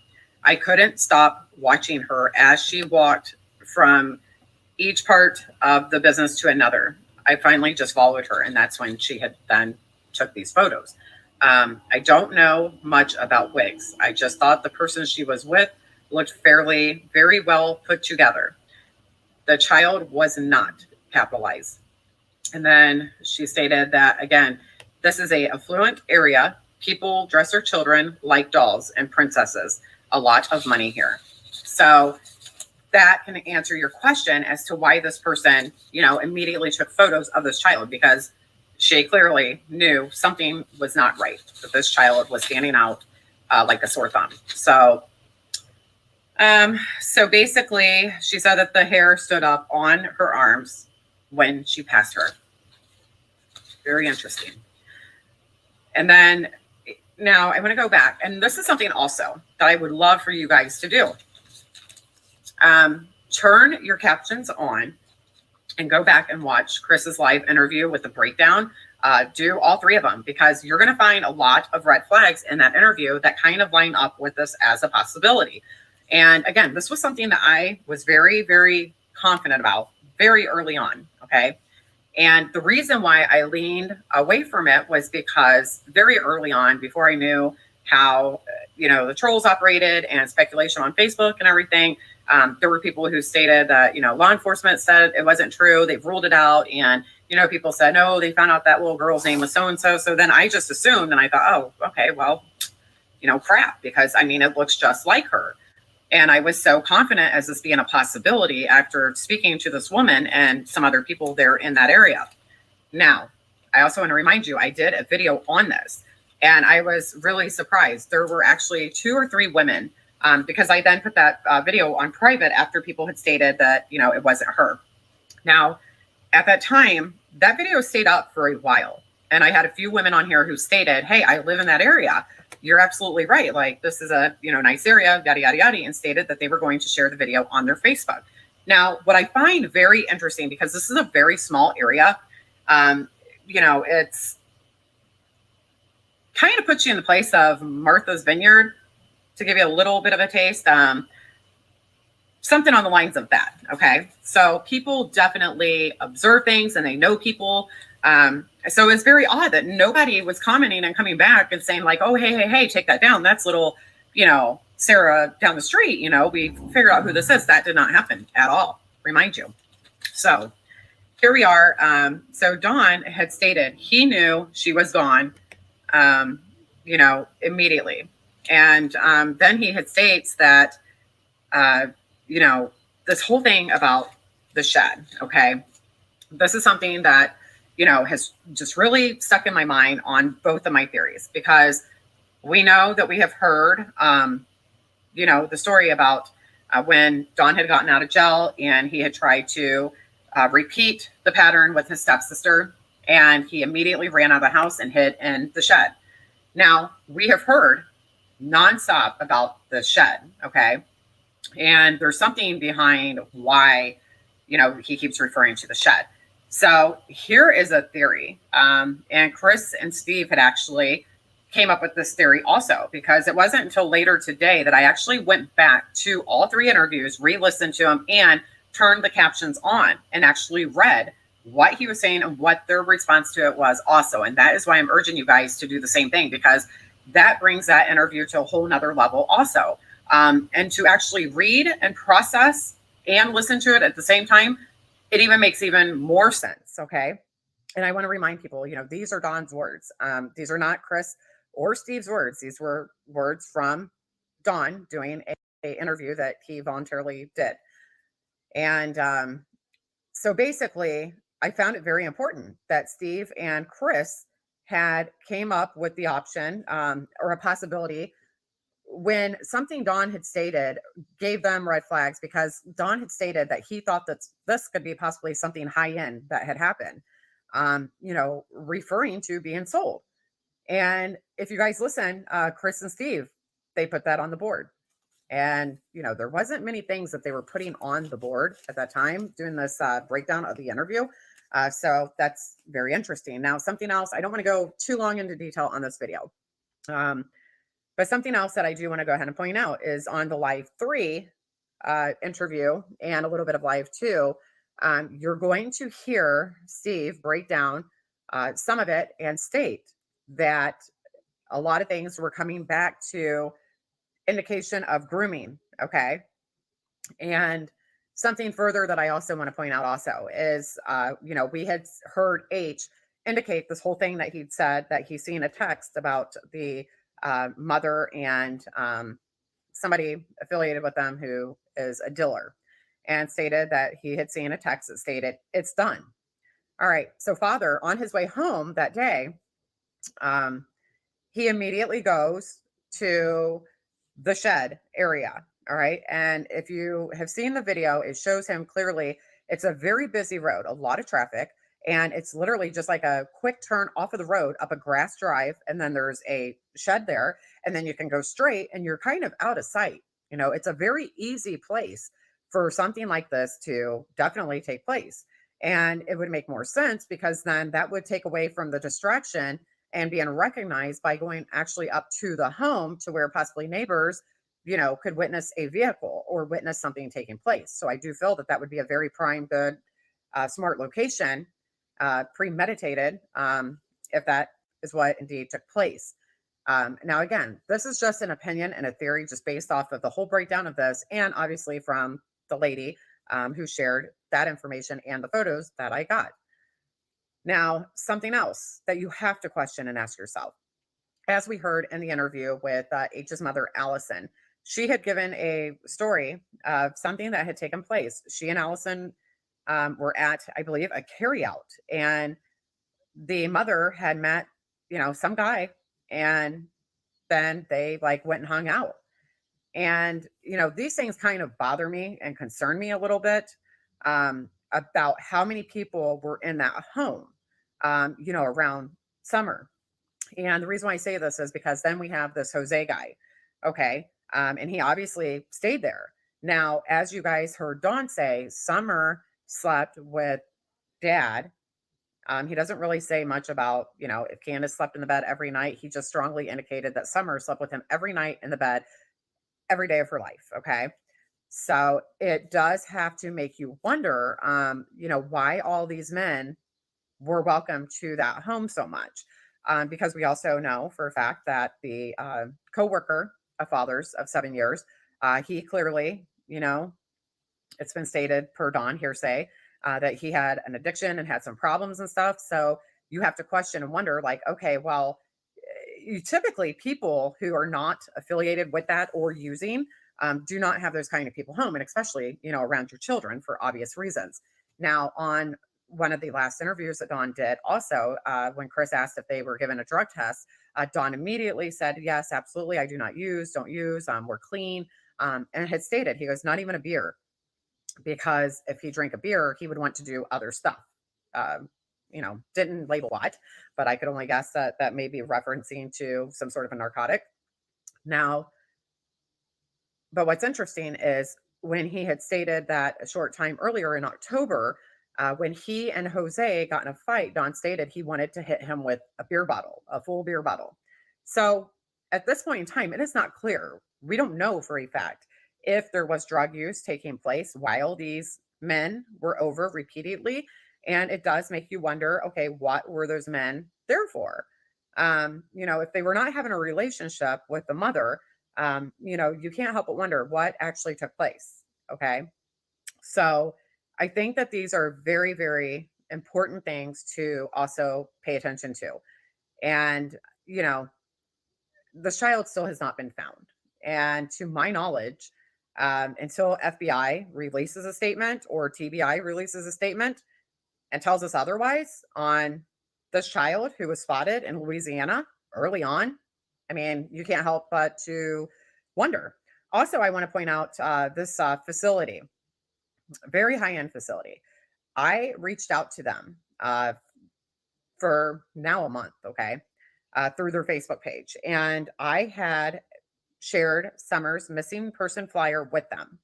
I couldn't stop watching her as she walked from each part of the business to another. I finally just followed her, and that's when she had then took these photos. I don't know much about wigs. I just thought the person she was with looked very well put together. The child was not capitalized. And then she stated that, again, this is a affluent area. People dress their children like dolls and princesses. A lot of money here. So that can answer your question as to why this person, immediately took photos of this child, because she clearly knew something was not right, that this child was standing out like a sore thumb. So basically she said that the hair stood up on her arms when she passed her. Very interesting. And then now I want to go back, and this is something also that I would love for you guys to do. Turn your captions on and go back and watch Chris's live interview with the breakdown. Do all three of them, because you're going to find a lot of red flags in that interview that kind of line up with this as a possibility. And again, this was something that I was very, very confident about very early on. Okay. And the reason why I leaned away from it was because very early on, before I knew how, the trolls operated and speculation on Facebook and everything, there were people who stated that, law enforcement said it wasn't true. They've ruled it out. And, people said, no, they found out that little girl's name was so-and-so. So then I just assumed, and I thought, oh, okay, well, crap, because it looks just like her. And I was so confident as this being a possibility after speaking to this woman and some other people there in that area. Now, I also want to remind you, I did a video on this, and I was really surprised. There were actually 2 or 3 women, because I then put that video on private after people had stated that, it wasn't her. Now, at that time, that video stayed up for a while. And I had a few women on here who stated, hey, I live in that area. You're absolutely right. Like, this is a, nice area, yada, yada, yada, and stated that they were going to share the video on their Facebook. Now, what I find very interesting, because this is a very small area, it's kind of puts you in the place of Martha's Vineyard, to give you a little bit of a taste. Something on the lines of that. Okay. So people definitely observe things and they know people. So it's very odd that nobody was commenting and coming back and saying like, oh, hey, take that down. That's little, Sarah down the street, we figured out who this is. That did not happen at all, remind you. So here we are. So Don had stated he knew she was gone, immediately. And then he had states that, this whole thing about the shed, okay, this is something that, has just really stuck in my mind on both of my theories, because we know that we have heard, the story about when Don had gotten out of jail and he had tried to repeat the pattern with his stepsister, and he immediately ran out of the house and hid in the shed. Now, we have heard nonstop about the shed, okay? And there's something behind why, he keeps referring to the shed. So here is a theory. And Chris and Steve had actually came up with this theory also, because it wasn't until later today that I actually went back to all 3 interviews, re-listened to them, and turned the captions on and actually read what he was saying and what their response to it was also. And that is why I'm urging you guys to do the same thing, because that brings that interview to a whole nother level also. And to actually read and process and listen to it at the same time, it even makes even more sense. Okay. And I want to remind people, these are Don's words. These are not Chris or Steve's words. These were words from Don doing a interview that he voluntarily did. And so basically, I found it very important that Steve and Chris had came up with the option or a possibility when something Don had stated gave them red flags, because Don had stated that he thought that this could be possibly something high end that had happened, referring to being sold. And if you guys listen, Chris and Steve, they put that on the board. And, there wasn't many things that they were putting on the board at that time doing this breakdown of the interview. So that's very interesting. Now, something else, I don't want to go too long into detail on this video. But something else that I do want to go ahead and point out is on the Live 3 interview and a little bit of Live 2, you're going to hear Steve break down some of it and state that a lot of things were coming back to indication of grooming. Okay. And something further that I also want to point out also is, we had heard H indicate this whole thing that he'd said that he's seen a text about the mother and somebody affiliated with them who is a dealer, and stated that he had seen a text that stated it's done. All right. So father, on his way home that day, he immediately goes to the shed area. All right. And if you have seen the video, it shows him clearly. It's a very busy road, a lot of traffic. And it's literally just like a quick turn off of the road up a grass drive. And then there's a shed there. And then you can go straight and you're kind of out of sight. It's a very easy place for something like this to definitely take place. And it would make more sense, because then that would take away from the distraction and being recognized by going actually up to the home to where possibly neighbors, could witness a vehicle or witness something taking place. So I do feel that that would be a very prime, good, smart location, premeditated, if that is what indeed took place. Now, again, this is just an opinion and a theory just based off of the whole breakdown of this, and obviously from the lady who shared that information and the photos that I got. Now, something else that you have to question and ask yourself, as we heard in the interview with H's mother, Allison, she had given a story of something that had taken place. She and Allison were at, I believe, a carryout, and the mother had met, some guy, and then they went and hung out. And, these things kind of bother me and concern me a little bit about how many people were in that home, around summer. And the reason why I say this is because then we have this Jose guy. Okay. And he obviously stayed there. Now, as you guys heard Dawn say, Summer slept with Dad. He doesn't really say much about, if Candace slept in the bed every night. He just strongly indicated that Summer slept with him every night in the bed, every day of her life. Okay. So it does have to make you wonder, why all these men were welcome to that home so much. Because we also know for a fact that the coworker of fathers of 7 years. He clearly, it's been stated per Dawn hearsay that he had an addiction and had some problems and stuff. So you have to question and wonder, like, okay, well, you typically people who are not affiliated with that or using do not have those kind of people home, and especially around your children for obvious reasons. Now, on one of the last interviews that Dawn did, also when Chris asked if they were given a drug test, Dawn immediately said, "Yes, absolutely, I do not use, don't use, we're clean," and had stated, he goes, "Not even a beer." Because if he drank a beer, he would want to do other stuff. Didn't label what, but I could only guess that that may be referencing to some sort of a narcotic. Now, but what's interesting is when he had stated that a short time earlier in October, when he and Jose got in a fight, Don stated he wanted to hit him with a beer bottle, a full beer bottle. So at this point in time, it is not clear. We don't know for a fact if there was drug use taking place while these men were over repeatedly. And it does make you wonder, okay, what were those men there for? If they were not having a relationship with the mother, you can't help but wonder what actually took place. Okay. So I think that these are very, very important things to also pay attention to. And, this child still has not been found. And to my knowledge, until FBI releases a statement or TBI releases a statement and tells us otherwise on this child who was spotted in Louisiana early on, I mean, you can't help but to wonder. Also, I want to point out this facility, very high-end facility. I reached out to them for now a month, okay, through their Facebook page. And I had shared Summer's missing person flyer with them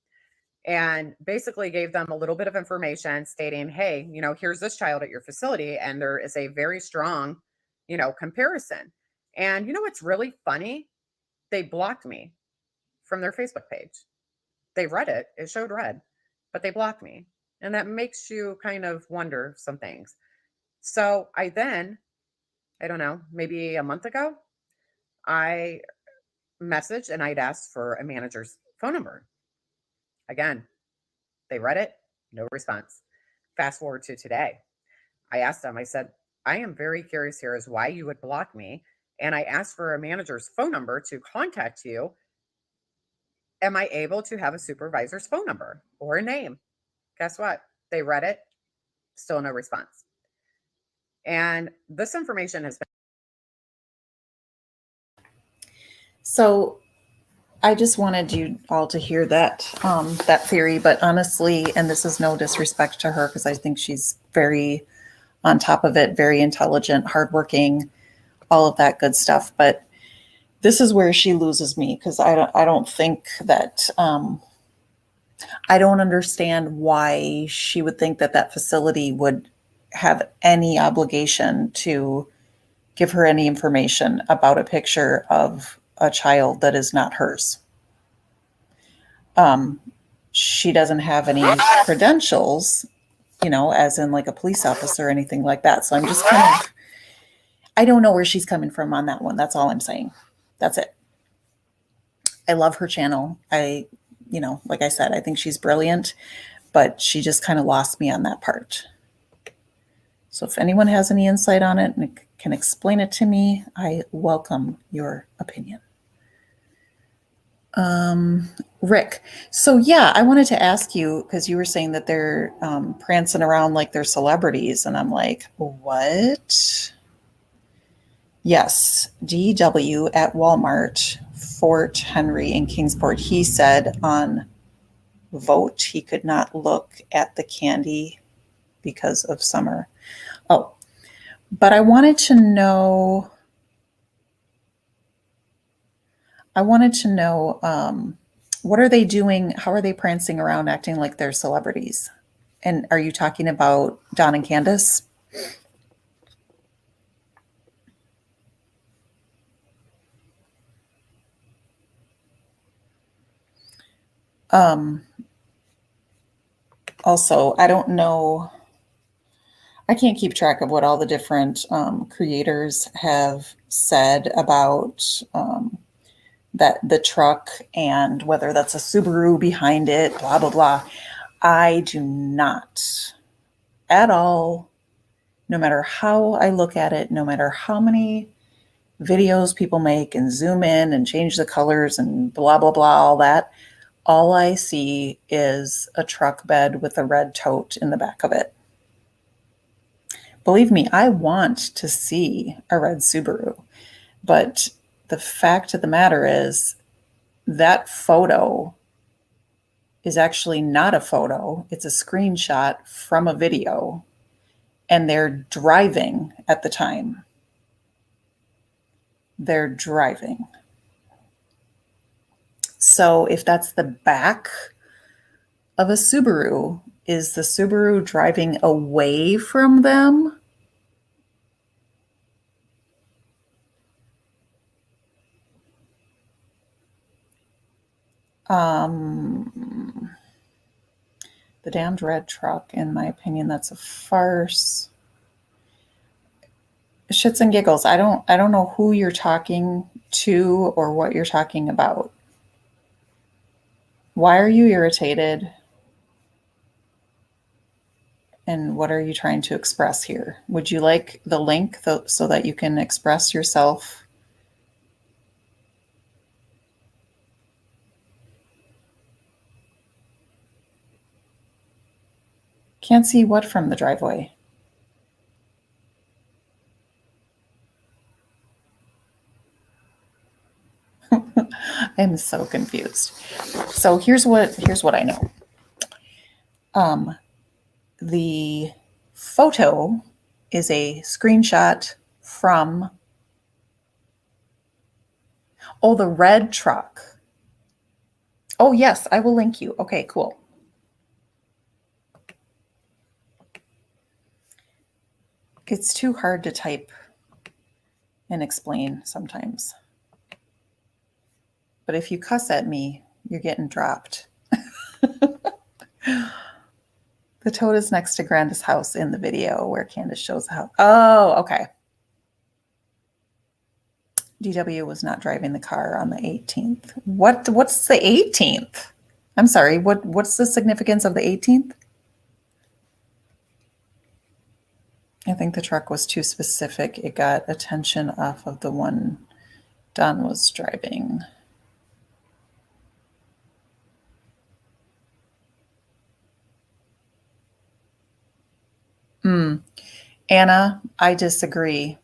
and basically gave them a little bit of information stating, hey, here's this child at your facility. And there is a very strong, comparison. And what's really funny? They blocked me from their Facebook page. They read it. It showed red, but they blocked me. And that makes you kind of wonder some things. So I don't know, maybe a month ago, I messaged and I'd asked for a manager's phone number. Again, they read it, no response. Fast forward to today. I asked them, I said, I am very curious here as why you would block me. And I asked for a manager's phone number to contact you. Am I able to have a supervisor's phone number or a name? Guess what? They read it, still no response. And this information has been. So I just wanted you all to hear that that theory, but honestly, and this is no disrespect to her because I think she's very on top of it, very intelligent, hardworking, all of that good stuff. But this is where she loses me because I don't think that I don't understand why she would think that that facility would have any obligation to give her any information about a picture of a child that is not hers. She doesn't have any credentials, as in like a police officer or anything like that. So I'm just I don't know where she's coming from on that one. That's all I'm saying. That's it. I love her channel. Like I said, I think she's brilliant, but she just kind of lost me on that part. So if anyone has any insight on it and can explain it to me, I welcome your opinion. Rick. So yeah, I wanted to ask you, because you were saying that they're prancing around like they're celebrities. And I'm like, what? Yes. DW at Walmart, Fort Henry in Kingsport. He said on Vote, he could not look at the candy because of Summer. Oh, but I wanted to know what are they doing? How are they prancing around acting like they're celebrities? And are you talking about Don and Candace? Also, I don't know. I can't keep track of what all the different creators have said about that the truck and whether that's a Subaru behind it, blah, blah, blah. I do not at all, no matter how I look at it, no matter how many videos people make and zoom in and change the colors and blah, blah, blah, all that, all I see is a truck bed with a red tote in the back of it. Believe me, I want to see a red Subaru, but the fact of the matter is that photo is actually not a photo. It's a screenshot from a video, and they're driving at the time. They're driving. So if that's the back of a Subaru, is the Subaru driving away from them? The damned red truck, in my opinion, that's a farce. Shits and giggles. I don't know who you're talking to or what you're talking about. Why are you irritated? And what are you trying to express here? Would you like the link so that you can express yourself? Can't see what from the driveway? I'm so confused. So here's what I know. The photo is a screenshot from the red truck. Oh yes, I will link you. Okay, cool. It's too hard to type and explain sometimes. But if you cuss at me, you're getting dropped. The toad is next to Granda's house in the video where Candace shows the house. Oh, okay. DW was not driving the car on the 18th. What's the 18th? I'm sorry, what's the significance of the 18th? I think the truck was too specific. It got attention off of the one Don was driving. Anna, I disagree.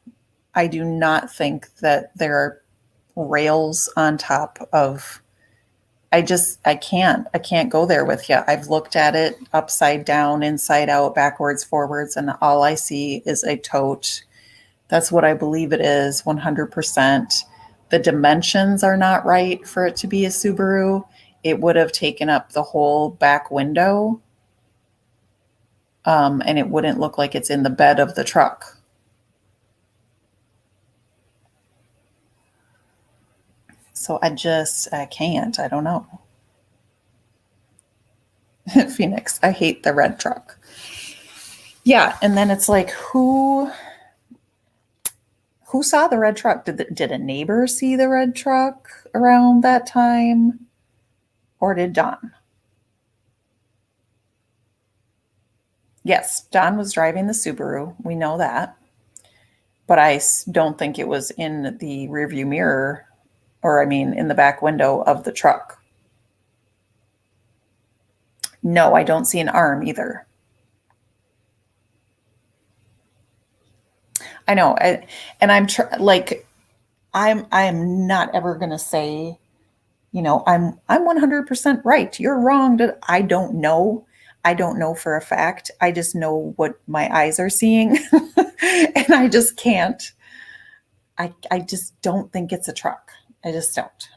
I do not think that there are rails on top of. I can't go there with you. I've looked at it upside down, inside out, backwards, forwards, and all I see is a tote. That's what I believe it is, 100%. The dimensions are not right for it to be a Subaru. It would have taken up the whole back window. And it wouldn't look like it's in the bed of the truck. So I can't. I don't know. Phoenix, I hate the red truck. Yeah, and then it's like, who saw the red truck? Did a neighbor see the red truck around that time? Or did Don? Yes, Don was driving the Subaru. We know that. But I don't think it was in the rearview mirror, or I mean, in the back window of the truck. No, I don't see an arm either. I know. I'm not ever going to say, I'm 100% right. You're wrong. I don't know. I don't know for a fact. I just know what my eyes are seeing. And I just can't. I just don't think it's a truck. I just don't.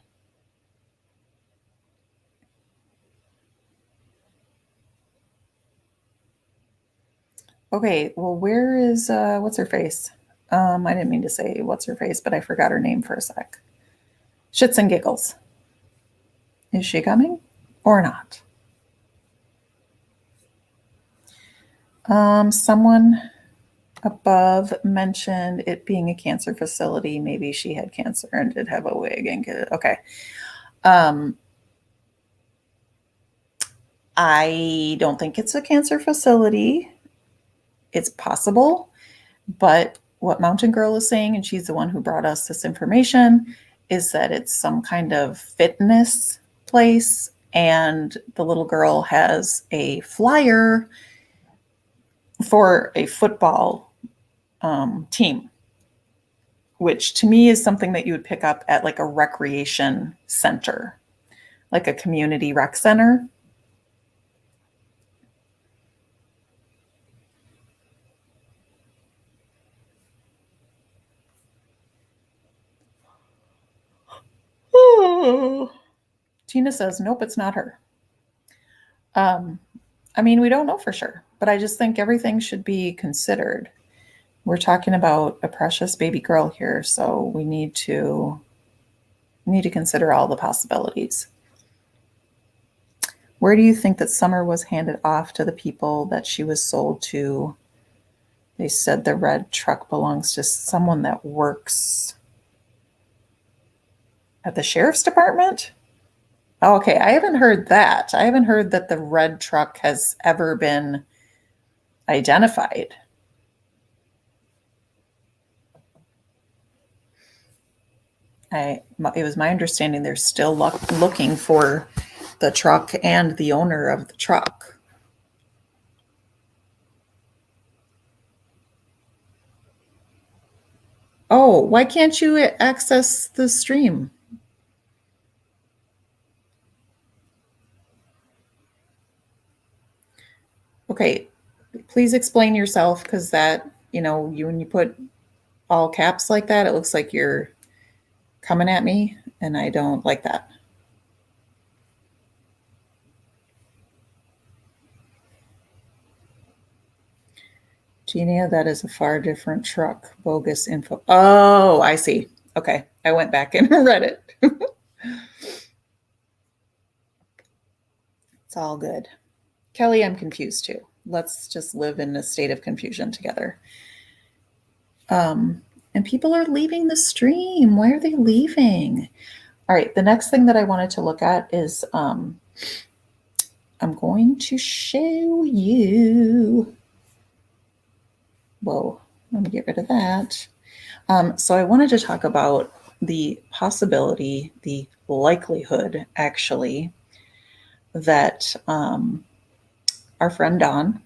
Okay, well, where is what's her face? I didn't mean to say what's her face, but I forgot her name for a sec. Shits and giggles. Is she coming or not? Someone above mentioned it being a cancer facility. Maybe she had cancer and did have a wig and get it. Okay. I don't think it's a cancer facility. It's possible, but what Mountain Girl is saying, and she's the one who brought us this information, is that it's some kind of fitness place, and the little girl has a flyer for a football team, which to me is something that you would pick up at like a recreation center, like a community rec center. Oh. Tina says, nope, it's not her. I mean, we don't know for sure, but I just think everything should be considered. We're talking about a precious baby girl here, so we need to consider all the possibilities. Where do you think that Summer was handed off to the people that she was sold to? They said the red truck belongs to someone that works at the sheriff's department. Okay, I haven't heard that. I haven't heard that the red truck has ever been identified. It was my understanding they're still looking for the truck and the owner of the truck. Oh, why can't you access the stream? Okay, please explain yourself, because that, when you put all caps like that, it looks like you're coming at me, and I don't like that. Genia, that is a far different truck. Bogus info. Oh, I see. Okay, I went back and read it. It's all good. Kelly, I'm confused too. Let's just live in a state of confusion together. And people are leaving the stream. Why are they leaving? All right, the next thing that I wanted to look at is I'm going to show you. Whoa, let me get rid of that. So I wanted to talk about the possibility, the likelihood, actually, that our friend Dawn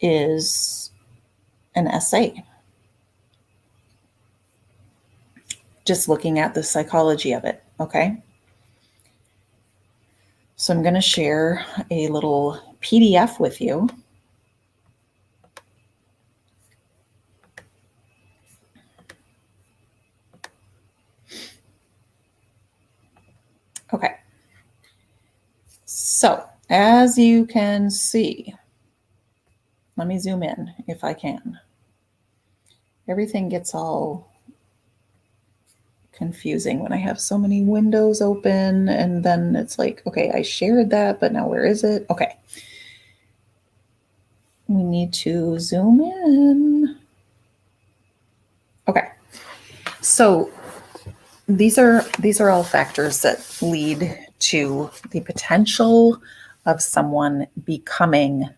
is an SA. Just looking at the psychology of it, okay? So I'm going to share a little PDF with you. Okay. So as you can see, let me zoom in if I can. Everything gets all confusing when I have so many windows open, and then it's like, okay, I shared that, but now where is it? Okay. We need to zoom in. Okay. So these are all factors that lead to the potential of someone becoming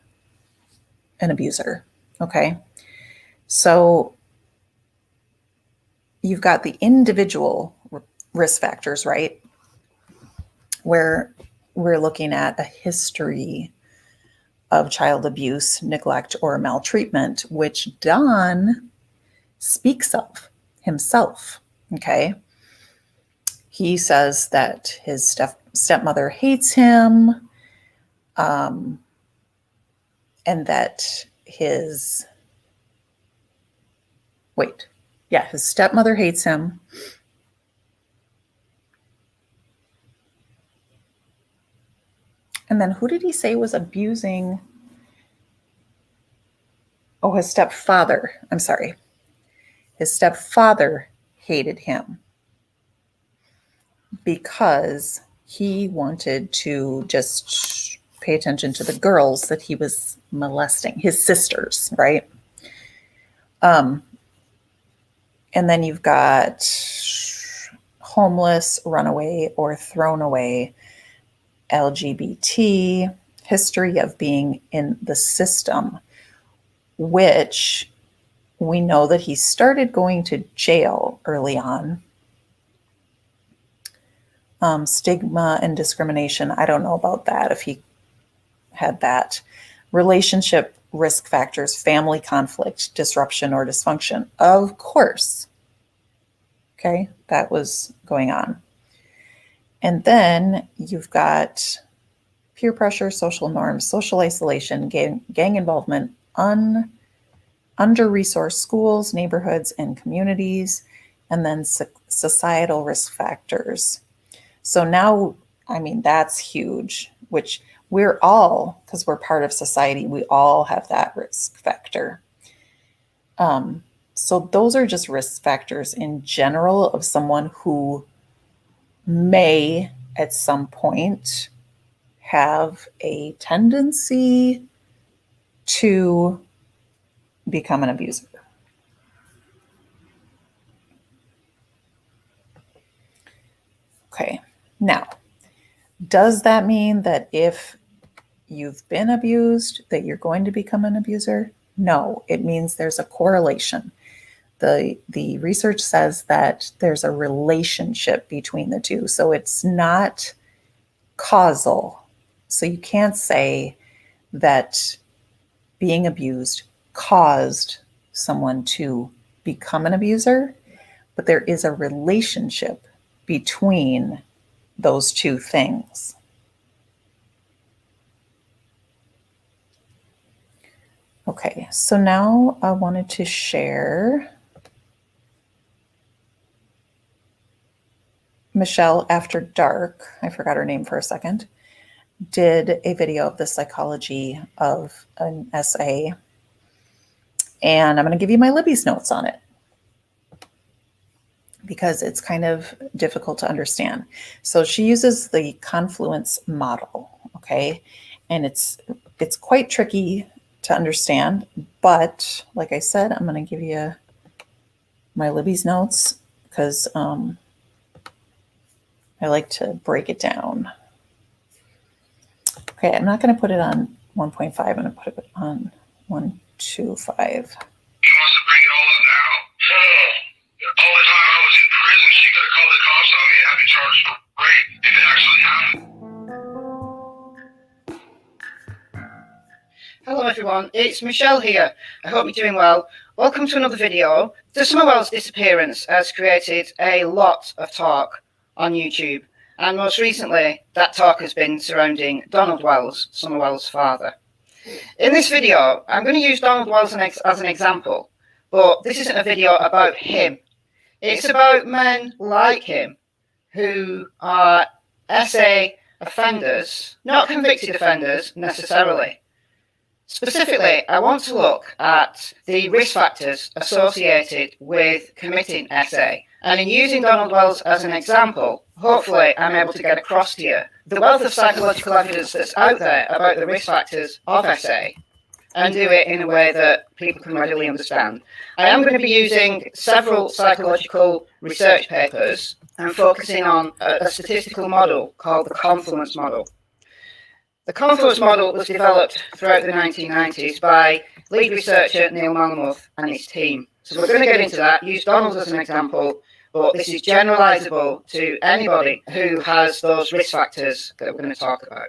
an abuser. Okay. So you've got the individual risk factors, right? Where we're looking at a history of child abuse, neglect, or maltreatment, which Don speaks of himself. Okay. He says that his stepmother hates him, and that his stepmother hates him. And then who did he say was abusing? Oh, his stepfather. I'm sorry. His stepfather hated him because he wanted to just pay attention to the girls that he was molesting, his sisters, right? And then you've got homeless, runaway, or thrown away, LGBT, history of being in the system, which we know that he started going to jail early on. Stigma and discrimination, I don't know about that, if he had that. Relationship risk factors, family conflict, disruption, or dysfunction. Of course. Okay, that was going on. And then you've got peer pressure, social norms, social isolation, gang involvement, under-resourced schools, neighborhoods, and communities, and then societal risk factors. So now, I mean, that's huge, which we're all, because we're part of society, we all have that risk factor. So those are just risk factors in general of someone who may at some point have a tendency to become an abuser. Okay, now, does that mean that if you've been abused that you're going to become an abuser? No, it means there's a correlation. The research says that there's a relationship between the two. So it's not causal. So you can't say that being abused caused someone to become an abuser, but there is a relationship between those two things. Okay, so now I wanted to share Michelle After Dark, I forgot her name for a second, did a video of the psychology of an SA. And I'm going to give you my Libby's notes on it because it's kind of difficult to understand. So she uses the Confluence model, okay? And it's quite tricky to understand, but like I said, I'm going to give you my Libby's notes because I like to break it down. Okay, I'm not going to put it on 1.5. I'm going to put it on 1.25. He wants to bring it all up now. All the time I was in prison, she could have called the cops on me and had me charged for rape if it actually happened. Hello everyone, it's Michelle here. I hope you're doing well. Welcome to another video. The Summerwell's disappearance has created a lot of talk on YouTube, and most recently that talk has been surrounding Donald Wells, Summerwell's father. In this video, I'm going to use Donald Wells as an example, but this isn't a video about him. It's about men like him who are SA offenders, not convicted offenders necessarily. Specifically, I want to look at the risk factors associated with committing SA. And in using Donald Wells as an example, hopefully I'm able to get across to you the wealth of psychological evidence that's out there about the risk factors of SA and do it in a way that people can readily understand. I am going to be using several psychological research papers and focusing on a statistical model called the Confluence model. The Confluence model was developed throughout the 1990s by lead researcher Neil Malamuth and his team. So we're going to get into that, use Donald as an example, but this is generalizable to anybody who has those risk factors that we're going to talk about.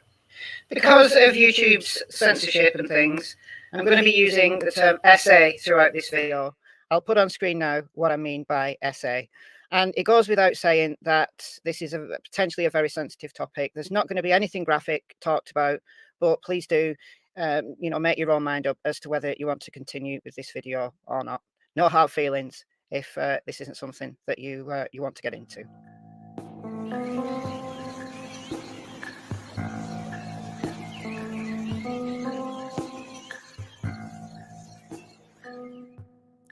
Because of YouTube's censorship and things, I'm going to be using the term SA throughout this video. I'll put on screen now what I mean by SA. And it goes without saying that this is potentially a very sensitive topic. There's not going to be anything graphic talked about, but please do, make your own mind up as to whether you want to continue with this video or not. No hard feelings if this isn't something that you want to get into.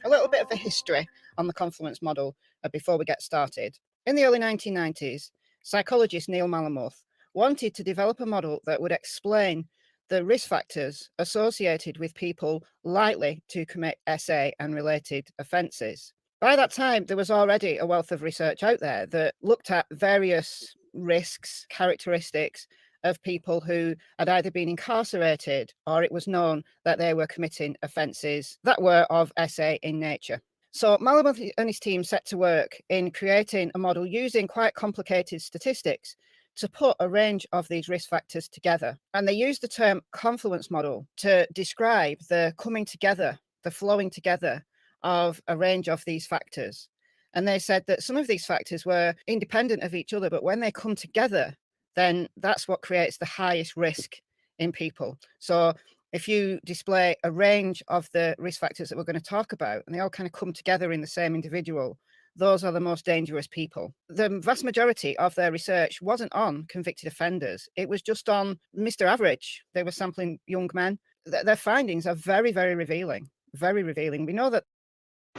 A little bit of a history on the Confluence model before we get started. In the early 1990s, psychologist Neil Malamuth wanted to develop a model that would explain the risk factors associated with people likely to commit SA and related offences. By that time, there was already a wealth of research out there that looked at various risks, characteristics of people who had either been incarcerated or it was known that they were committing offences that were of SA in nature. So Malamuth and his team set to work in creating a model using quite complicated statistics to put a range of these risk factors together. And they used the term confluence model to describe the coming together, the flowing together of a range of these factors. And they said that some of these factors were independent of each other, but when they come together, then that's what creates the highest risk in people. So if you display a range of the risk factors that we're going to talk about, and they all kind of come together in the same individual, those are the most dangerous people. The vast majority of their research wasn't on convicted offenders. It was just on Mr. Average. They were sampling young men. Their findings are very, very revealing, very revealing. We know that.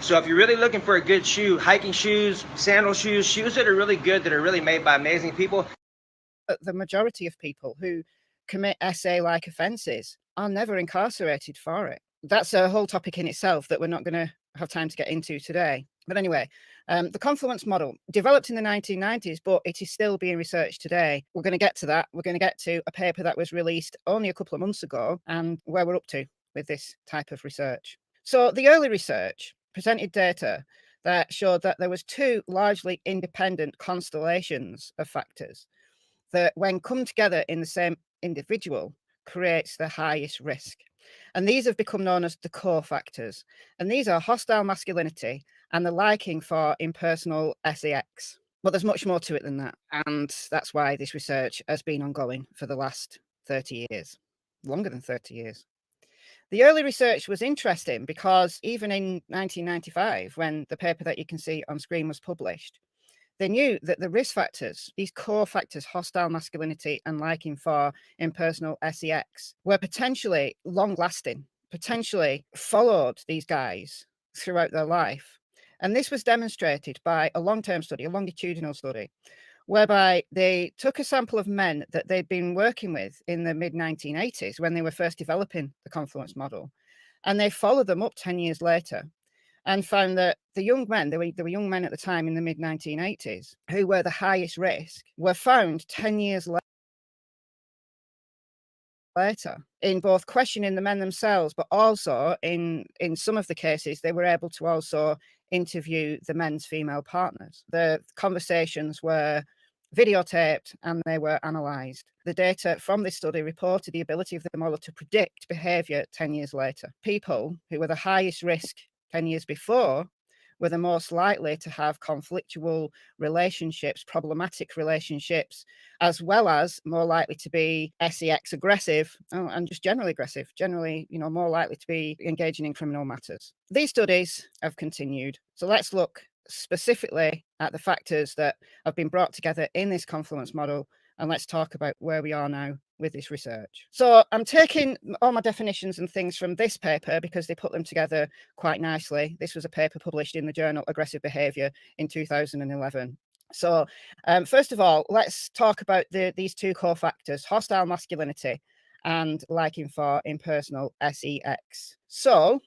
So if you're really looking for a good shoe, hiking shoes, sandal shoes, shoes that are really good, that are really made by amazing people. The majority of people who commit SA-like offences are never incarcerated for it. That's a whole topic in itself that we're not going to have time to get into today. But anyway, the confluence model developed in the 1990s, but it is still being researched today. We're going to get to that. We're going to get to a paper that was released only a couple of months ago and where we're up to with this type of research. So the early research presented data that showed that there was two largely independent constellations of factors that when come together in the same individual creates the highest risk. And these have become known as the core factors. And these are hostile masculinity and the liking for impersonal sex. But there's much more to it than that. And that's why this research has been ongoing for the last 30 years, longer than 30 years. The early research was interesting because even in 1995, when the paper that you can see on screen was published, they knew that the risk factors, these core factors, hostile masculinity and liking for impersonal sex, were potentially long-lasting, potentially followed these guys throughout their life. And this was demonstrated by a long-term study, a longitudinal study, whereby they took a sample of men that they'd been working with in the mid-1980s when they were first developing the confluence model, and they followed them up 10 years later and found that the young men, there were young men at the time in the mid-1980s, who were the highest risk, were found 10 years later in both questioning the men themselves, but also in some of the cases, they were able to also interview the men's female partners. The conversations were videotaped and they were analysed. The data from this study reported the ability of the model to predict behaviour 10 years later. People who were the highest risk 10 years before were the most likely to have conflictual relationships, problematic relationships, as well as more likely to be sex aggressive and just generally aggressive, generally, more likely to be engaging in criminal matters. These studies have continued. So let's look specifically at the factors that have been brought together in this confluence model, and let's talk about where we are now with this research. So I'm taking all my definitions and things from this paper because they put them together quite nicely. This was a paper published in the journal Aggressive Behaviour in 2011. So first of all, let's talk about these two core factors, hostile masculinity and liking for impersonal sex. So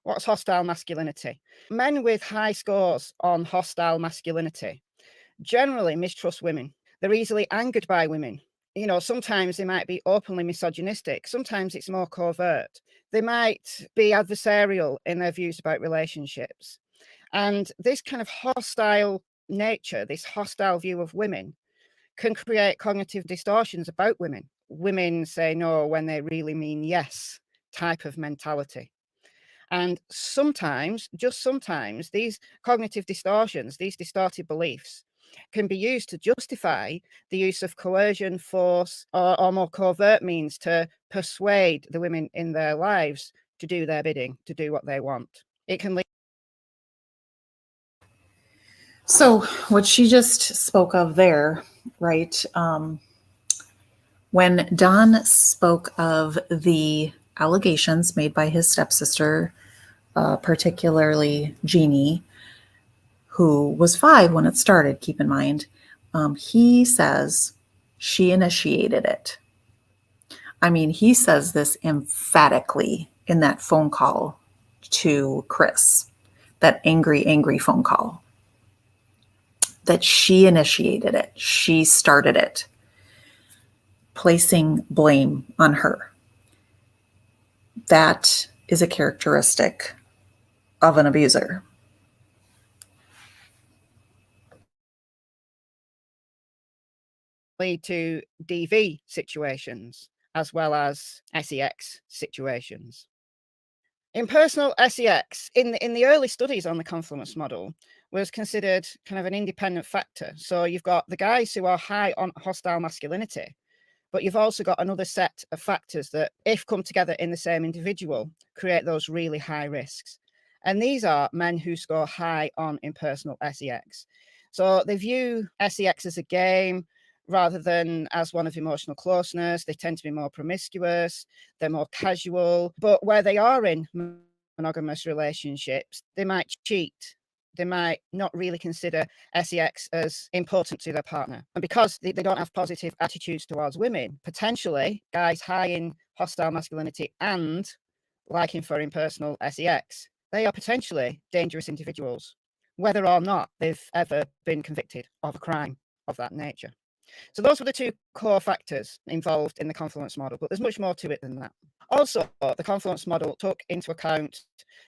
what's hostile masculinity? Men with high scores on hostile masculinity generally mistrust women. They're easily angered by women. Sometimes they might be openly misogynistic. Sometimes it's more covert. They might be adversarial in their views about relationships. And this kind of hostile nature, this hostile view of women, can create cognitive distortions about women. Women say no when they really mean yes type of mentality. And sometimes, just sometimes, these cognitive distortions, these distorted beliefs, can be used to justify the use of coercion, force, or more covert means to persuade the women in their lives to do their bidding, to do what they want. It can lead. So what she just spoke of there, right? When Don spoke of the allegations made by his stepsister, particularly Jeannie, who was 5 when it started, keep in mind, he says she initiated it. I mean, he says this emphatically in that phone call to Chris, that angry phone call, that she initiated it. She started it, placing blame on her. That is a characteristic of an abuser. Lead to DV situations as well as SEX situations. Impersonal SEX in the early studies on the Confluence model was considered kind of an independent factor. So you've got the guys who are high on hostile masculinity, but you've also got another set of factors that, if come together in the same individual, create those really high risks. And these are men who score high on impersonal SEX. So they view SEX as a game rather than as one of emotional closeness. They tend to be more promiscuous, they're more casual, but where they are in monogamous relationships, they might cheat. They might not really consider SEX as important to their partner. And because they don't have positive attitudes towards women, potentially guys high in hostile masculinity and liking for impersonal SEX, they are potentially dangerous individuals, whether or not they've ever been convicted of a crime of that nature. So those were the two core factors involved in the Confluence model, but there's much more to it than that. Also, the Confluence model took into account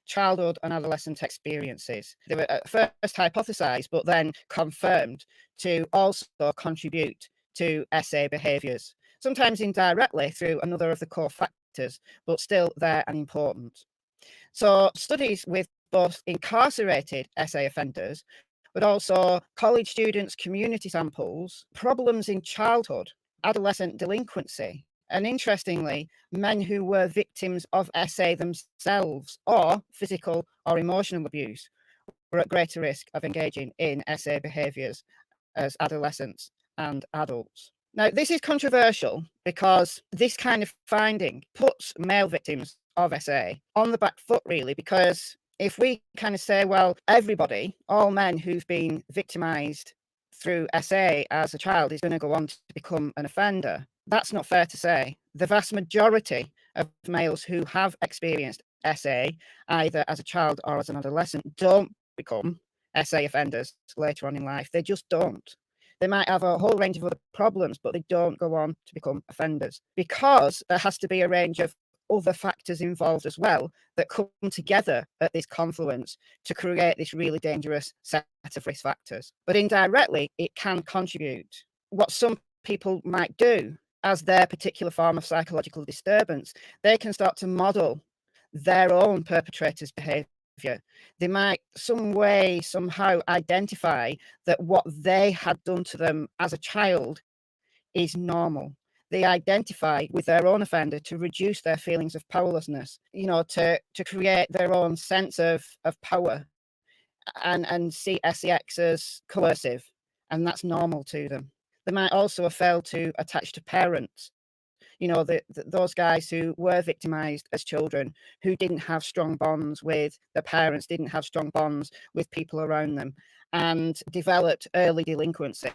childhood and adolescent experiences. They were at first hypothesized, but then confirmed to also contribute to SA behaviors, sometimes indirectly through another of the core factors, but still there and important. So studies with both incarcerated SA offenders, but also college students, community samples, problems in childhood, adolescent delinquency, and interestingly, men who were victims of SA themselves or physical or emotional abuse were at greater risk of engaging in SA behaviours as adolescents and adults. Now, this is controversial because this kind of finding puts male victims of SA on the back foot, really, because if we kind of say, well, everybody, all men who've been victimized through SA as a child is going to go on to become an offender, that's not fair to say. The vast majority of males who have experienced SA, either as a child or as an adolescent, don't become SA offenders later on in life. They just don't. They might have a whole range of other problems, but they don't go on to become offenders because there has to be a range of other factors involved as well that come together at this confluence to create this really dangerous set of risk factors. But indirectly, it can contribute. What some people might do as their particular form of psychological disturbance, they can start to model their own perpetrator's behavior. They might some way, somehow identify that what they had done to them as a child is normal. They identify with their own offender to reduce their feelings of powerlessness, to create their own sense of power and see SEX as coercive, and that's normal to them. They might also have failed to attach to parents. Those guys who were victimized as children, who didn't have strong bonds with their parents, didn't have strong bonds with people around them, and developed early delinquency.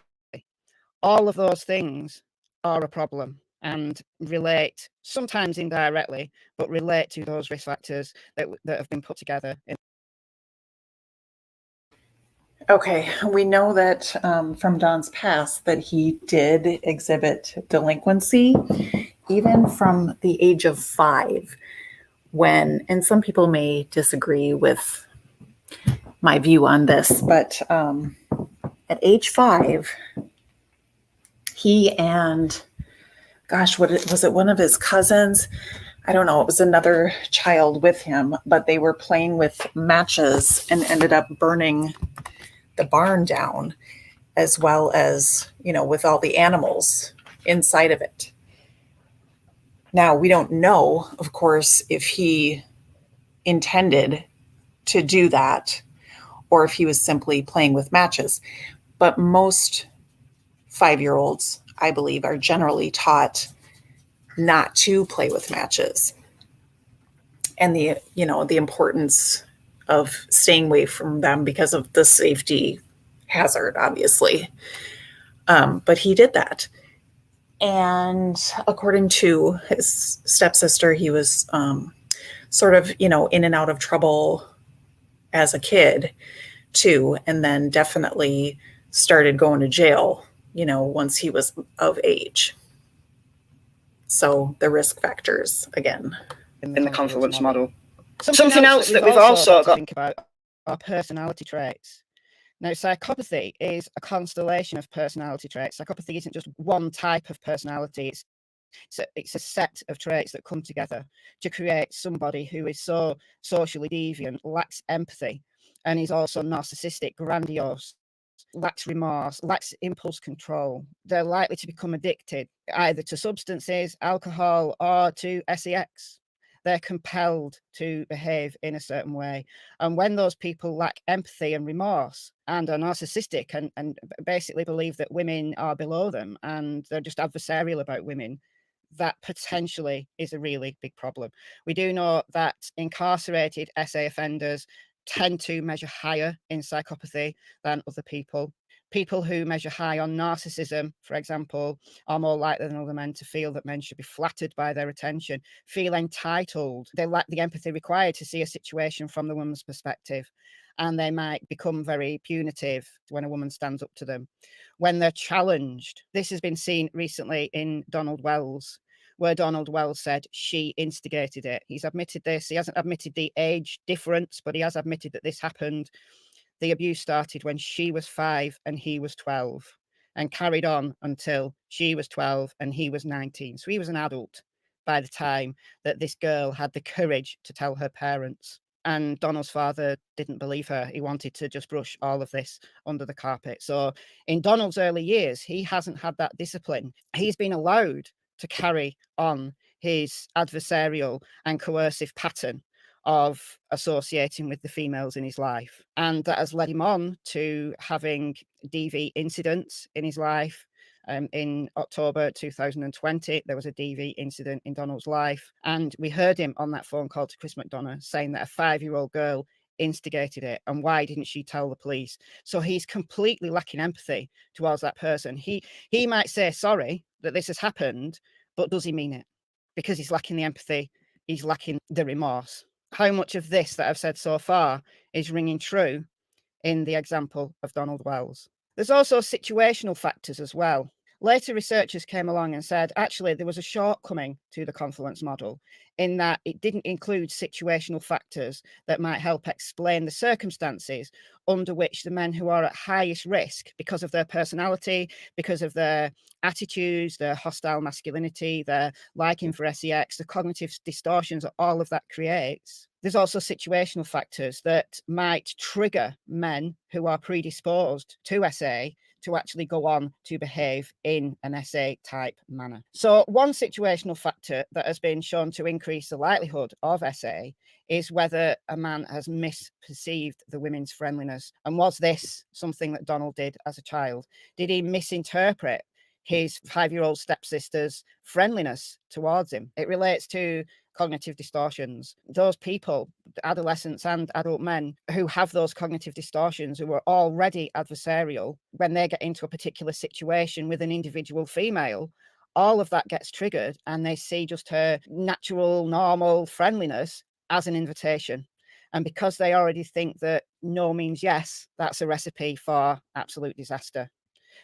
All of those things are a problem and relate, sometimes indirectly, but relate to those risk factors that have been put together. Okay, we know that from Don's past that he did exhibit delinquency even from the age of 5 when, and some people may disagree with my view on this, but at age 5, he and, gosh, was it one of his cousins? I don't know. It was another child with him, but they were playing with matches and ended up burning the barn down, as well as, with all the animals inside of it. Now, we don't know, of course, if he intended to do that or if he was simply playing with matches. But most 5-year-olds, I believe, are generally taught not to play with matches, and the importance of staying away from them because of the safety hazard, obviously. But he did that. And according to his stepsister, he was sort of, in and out of trouble as a kid too, and then definitely started going to jail, once he was of age. So the risk factors again. In the Confluence model. Something else that we've also got to think about are personality traits. Now, psychopathy is a constellation of personality traits. Psychopathy isn't just one type of personality. It's a set of traits that come together to create somebody who is so socially deviant, lacks empathy, and is also narcissistic, grandiose, lacks remorse, lacks impulse control. They're likely to become addicted either to substances, alcohol, or to sex. They're compelled to behave in a certain way. And when those people lack empathy and remorse and are narcissistic and basically believe that women are below them and they're just adversarial about women, that potentially is a really big problem. We do know that incarcerated SA offenders tend to measure higher in psychopathy than other people. People who measure high on narcissism, for example, are more likely than other men to feel that men should be flattered by their attention, feel entitled. They lack the empathy required to see a situation from the woman's perspective, and they might become very punitive when a woman stands up to them. When they're challenged, this has been seen recently in Donald Wells, where Donald Wells said she instigated it. He's admitted this. He hasn't admitted the age difference, but he has admitted that this happened. The abuse started when she was 5 and he was 12 and carried on until she was 12 and he was 19. So he was an adult by the time that this girl had the courage to tell her parents. And Donald's father didn't believe her. He wanted to just brush all of this under the carpet. So in Donald's early years, he hasn't had that discipline. He's been allowed to carry on his adversarial and coercive pattern of associating with the females in his life. And that has led him on to having DV incidents in his life. In October 2020, there was a DV incident in Donald's life. And we heard him on that phone call to Chris McDonough saying that a 5-year-old girl instigated it. And why didn't she tell the police? So he's completely lacking empathy towards that person. He might say sorry that this has happened, but does he mean it? Because he's lacking the empathy. He's lacking the remorse. How much of this that I've said so far is ringing true in the example of Donald Wells? There's also situational factors as well. Later researchers came along and said, actually, there was a shortcoming to the Confluence model in that it didn't include situational factors that might help explain the circumstances under which the men who are at highest risk because of their personality, because of their attitudes, their hostile masculinity, their liking for sex, the cognitive distortions that all of that creates. There's also situational factors that might trigger men who are predisposed to SA to actually go on to behave in an SA type manner. So one situational factor that has been shown to increase the likelihood of SA is whether a man has misperceived the women's friendliness. And was this something that Donald did as a child? Did he misinterpret his 5-year-old stepsister's friendliness towards him? It relates to cognitive distortions. Those people, adolescents and adult men who have those cognitive distortions, who are already adversarial, when they get into a particular situation with an individual female, all of that gets triggered and they see just her natural, normal friendliness as an invitation. And because they already think that no means yes, that's a recipe for absolute disaster.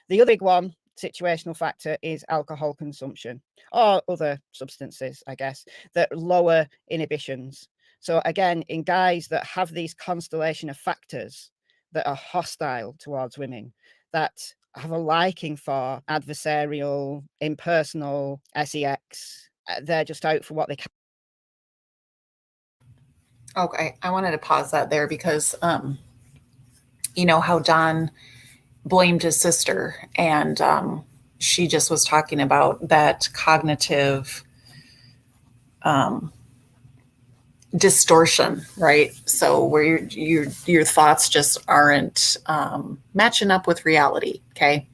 The other big one, situational factor, is alcohol consumption or other substances, I guess, that lower inhibitions. So again, in guys that have these constellation of factors that are hostile towards women, that have a liking for adversarial, impersonal sex, they're just out for what they can. Okay, I wanted to pause that there because, you know how John blamed his sister, and she just was talking about that cognitive distortion, right? So where your thoughts just aren't matching up with reality. Okay,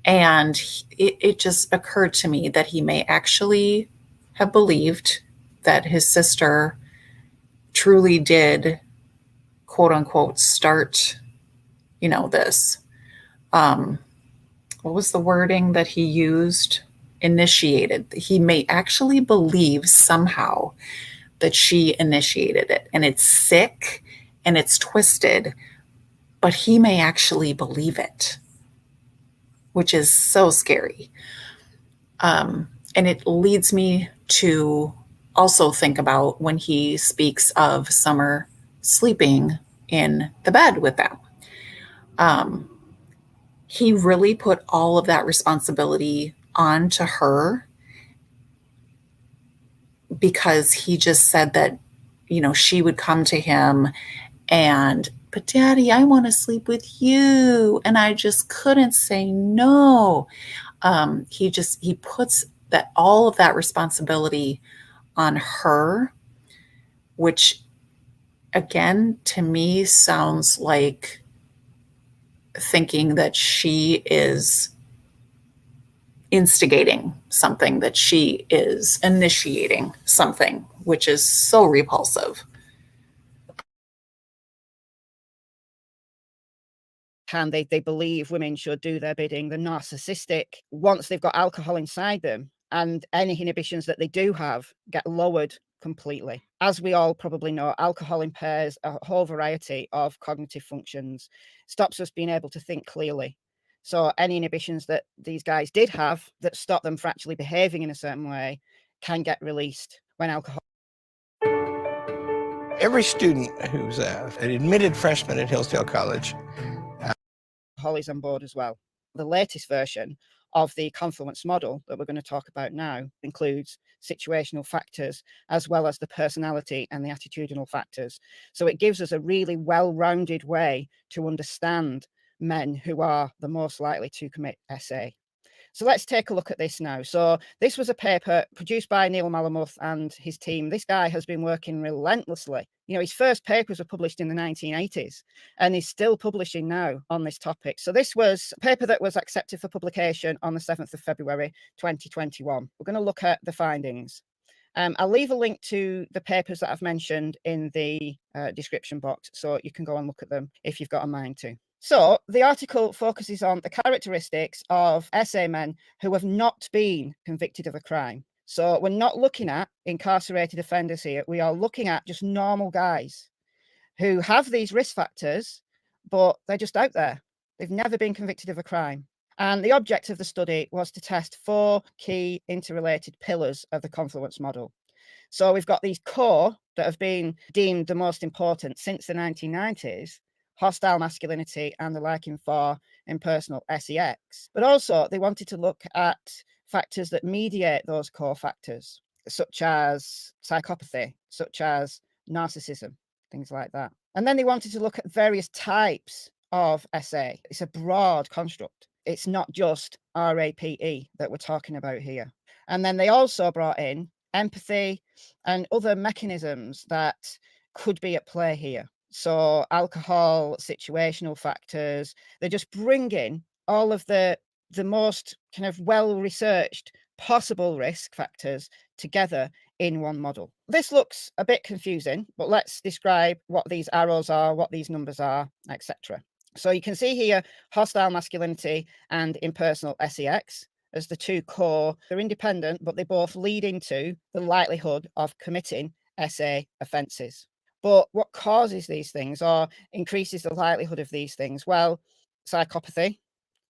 and it just occurred to me that he may actually have believed that his sister truly did, quote unquote, start, this. What was the wording that he used? initiated. He may actually believe somehow that she initiated it, and it's sick and it's twisted, but he may actually believe it, which is so scary. And it leads me to also think about when he speaks of Summer sleeping in the bed with them. He really put all of that responsibility onto her because he just said that, she would come to him and, but Daddy, I want to sleep with you. And I just couldn't say no. He puts all of that responsibility on her, which again, to me sounds like thinking that she is instigating something, that she is initiating something, which is so repulsive. And they believe women should do their bidding. They're narcissistic once they've got alcohol inside them, and any inhibitions that they do have get lowered completely. As we all probably know, alcohol impairs a whole variety of cognitive functions, stops us being able to think clearly. So any inhibitions that these guys did have that stop them from actually behaving in a certain way can get released when alcohol. Every student who's an admitted freshman at Hillsdale College is on board as well. The latest version of the Confluence model that we're going to talk about now includes situational factors as well as the personality and the attitudinal factors. So it gives us a really well-rounded way to understand men who are the most likely to commit SA. So let's take a look at this now. So this was a paper produced by Neil Malamuth and his team. This guy has been working relentlessly. His first papers were published in the 1980s and he's still publishing now on this topic. So this was a paper that was accepted for publication on the 7th of February, 2021. We're going to look at the findings. I'll leave a link to the papers that I've mentioned in the description box, so you can go and look at them if you've got a mind to. So the article focuses on the characteristics of SA men who have not been convicted of a crime. So we're not looking at incarcerated offenders here. We are looking at just normal guys who have these risk factors, but they're just out there. They've never been convicted of a crime. And the object of the study was to test 4 key interrelated pillars of the Confluence model. So we've got these core that have been deemed the most important since the 1990s, hostile masculinity and the liking for impersonal sex. But also they wanted to look at factors that mediate those core factors, such as psychopathy, such as narcissism, things like that. And then they wanted to look at various types of SA. It's a broad construct. It's not just RAPE that we're talking about here. And then they also brought in empathy and other mechanisms that could be at play here. So alcohol, situational factors, they're just bringing all of the most kind of well-researched possible risk factors together in one model. This looks a bit confusing, but let's describe what these arrows are, what these numbers are, etc. So you can see here hostile masculinity and impersonal sex as the 2 core. They're independent, but they both lead into the likelihood of committing SA offences. But what causes these things or increases the likelihood of these things? Well, psychopathy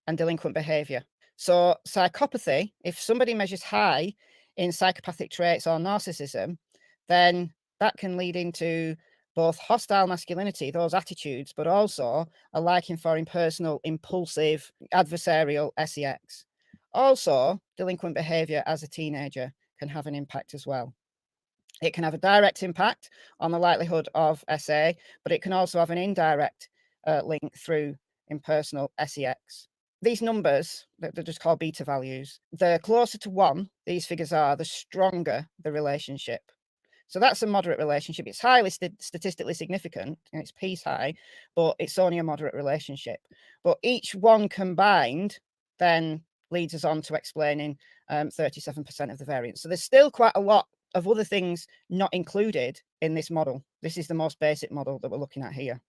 and delinquent behaviour. So psychopathy, if somebody measures high in psychopathic traits or narcissism, then that can lead into both hostile masculinity, those attitudes, but also a liking for impersonal, impulsive, adversarial sex. Also, delinquent behaviour as a teenager can have an impact as well. It can have a direct impact on the likelihood of SA, but it can also have an indirect link through impersonal sex. These numbers, they're just called beta values, the closer to 1 these figures are, the stronger the relationship. So that's a moderate relationship. It's highly statistically significant and it's P's high, but it's only a moderate relationship. But each one combined then leads us on to explaining 37% of the variance. So there's still quite a lot of other things not included in this model. This is the most basic model that we're looking at here.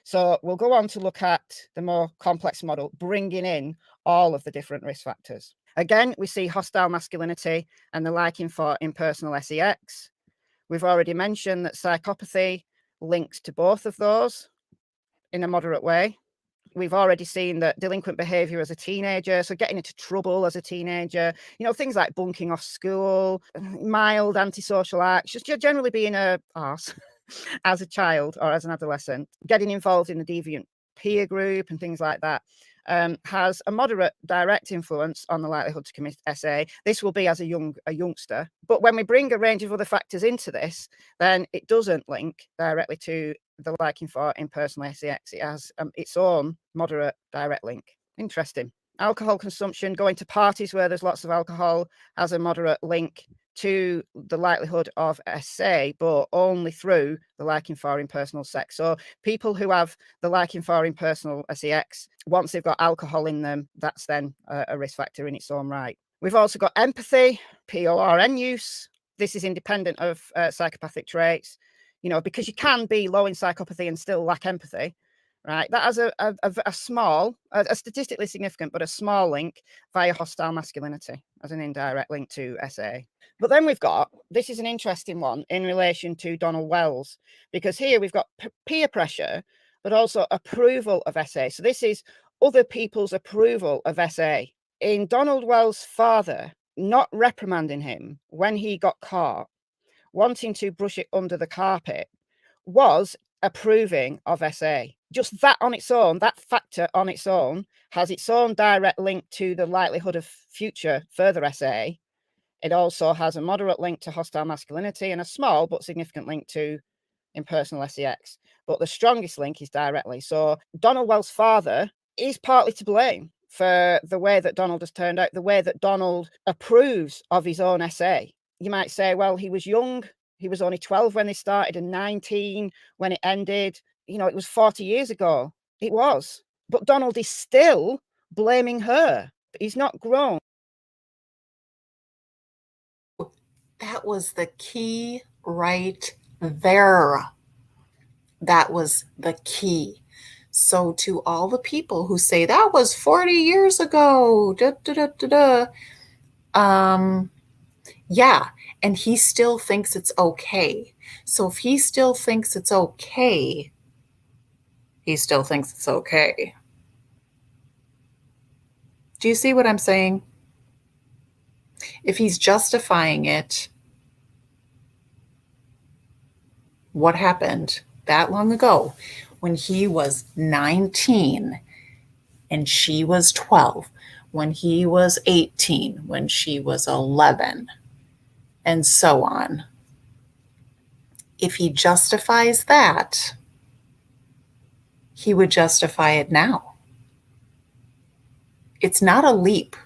So we'll go on to look at the more complex model, bringing in all of the different risk factors. Again, we see hostile masculinity and the liking for impersonal sex. We've already mentioned that psychopathy links to both of those in a moderate way. We've already seen that delinquent behavior as a teenager, so getting into trouble as a teenager, you know, things like bunking off school, mild antisocial acts, just generally being a arse as a child or as an adolescent, getting involved in a deviant peer group and things like that, has a moderate direct influence on the likelihood to commit SA. This will be as a youngster. But when we bring a range of other factors into this, then it doesn't link directly to the liking for impersonal sex. It has its own moderate direct link. Interesting. Alcohol consumption, going to parties where there's lots of alcohol, has a moderate link to the likelihood of SA, but only through the liking for impersonal sex. So people who have the liking for impersonal sex, once they've got alcohol in them, that's then a risk factor in its own right. We've also got empathy, PORN use. This is independent of psychopathic traits, you know, because you can be low in psychopathy and still lack empathy, right? That has a small, statistically significant, but a small link via hostile masculinity as an indirect link to SA. But then we've got, this is an interesting one in relation to Donald Wells, because here we've got peer pressure, but also approval of SA. So this is other people's approval of SA. In Donald Wells' father not reprimanding him when he got caught, wanting to brush it under the carpet, was approving of SA. Just that on its own, that factor on its own, has its own direct link to the likelihood of future further SA. It also has a moderate link to hostile masculinity and a small but significant link to impersonal sex. But the strongest link is directly. So Donald Wells' father is partly to blame for the way that Donald has turned out, the way that Donald approves of his own SA. You might say, well, he was young. He was only 12 when they started and 19 when it ended. You know, it was 40 years ago. It was. But Donald is still blaming her. He's not grown. That was the key right there. That was the key. So to all the people who say that was 40 years ago, yeah, and he still thinks it's okay. So if he still thinks it's okay, he still thinks it's okay. Do you see what I'm saying? If he's justifying it, what happened that long ago when he was 19 and she was 12, when he was 18, when she was 11, and so on. If he justifies that, he would justify it now. It's not a leap.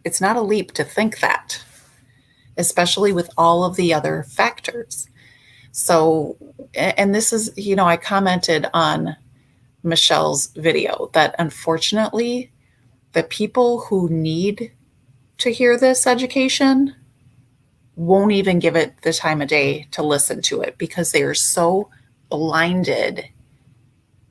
It's not a leap to think that, especially with all of the other factors. So, and this is, you know, I commented on Michelle's video that unfortunately the people who need to hear this education won't even give it the time of day to listen to it because they are so blinded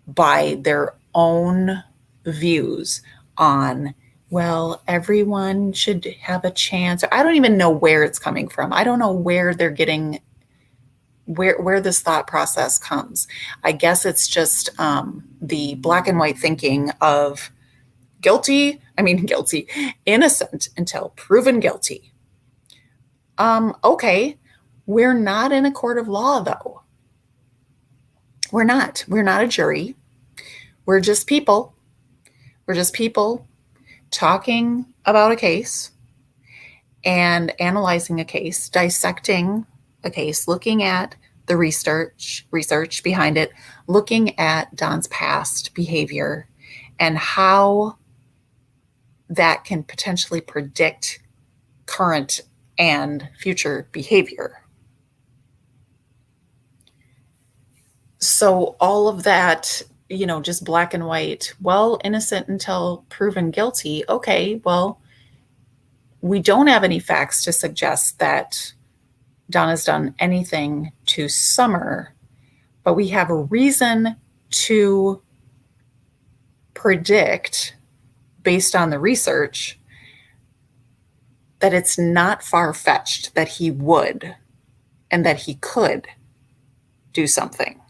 by their own views on, well, everyone should have a chance. I don't even know where it's coming from. I don't know where they're getting, where this thought process comes. I guess it's just the black and white thinking of guilty, innocent until proven guilty. Okay, we're not in a court of law, though. We're not a jury. We're just people. We're just people talking about a case and analyzing a case, dissecting a case, looking at the research behind it, looking at Don's past behavior and how that can potentially predict current and future behavior. So all of that, you know, just black and white, well, innocent until proven guilty. Okay, well, we don't have any facts to suggest that Don has done anything to Summer, but we have a reason to predict, based on the research, that it's not far-fetched that he would and that he could do something.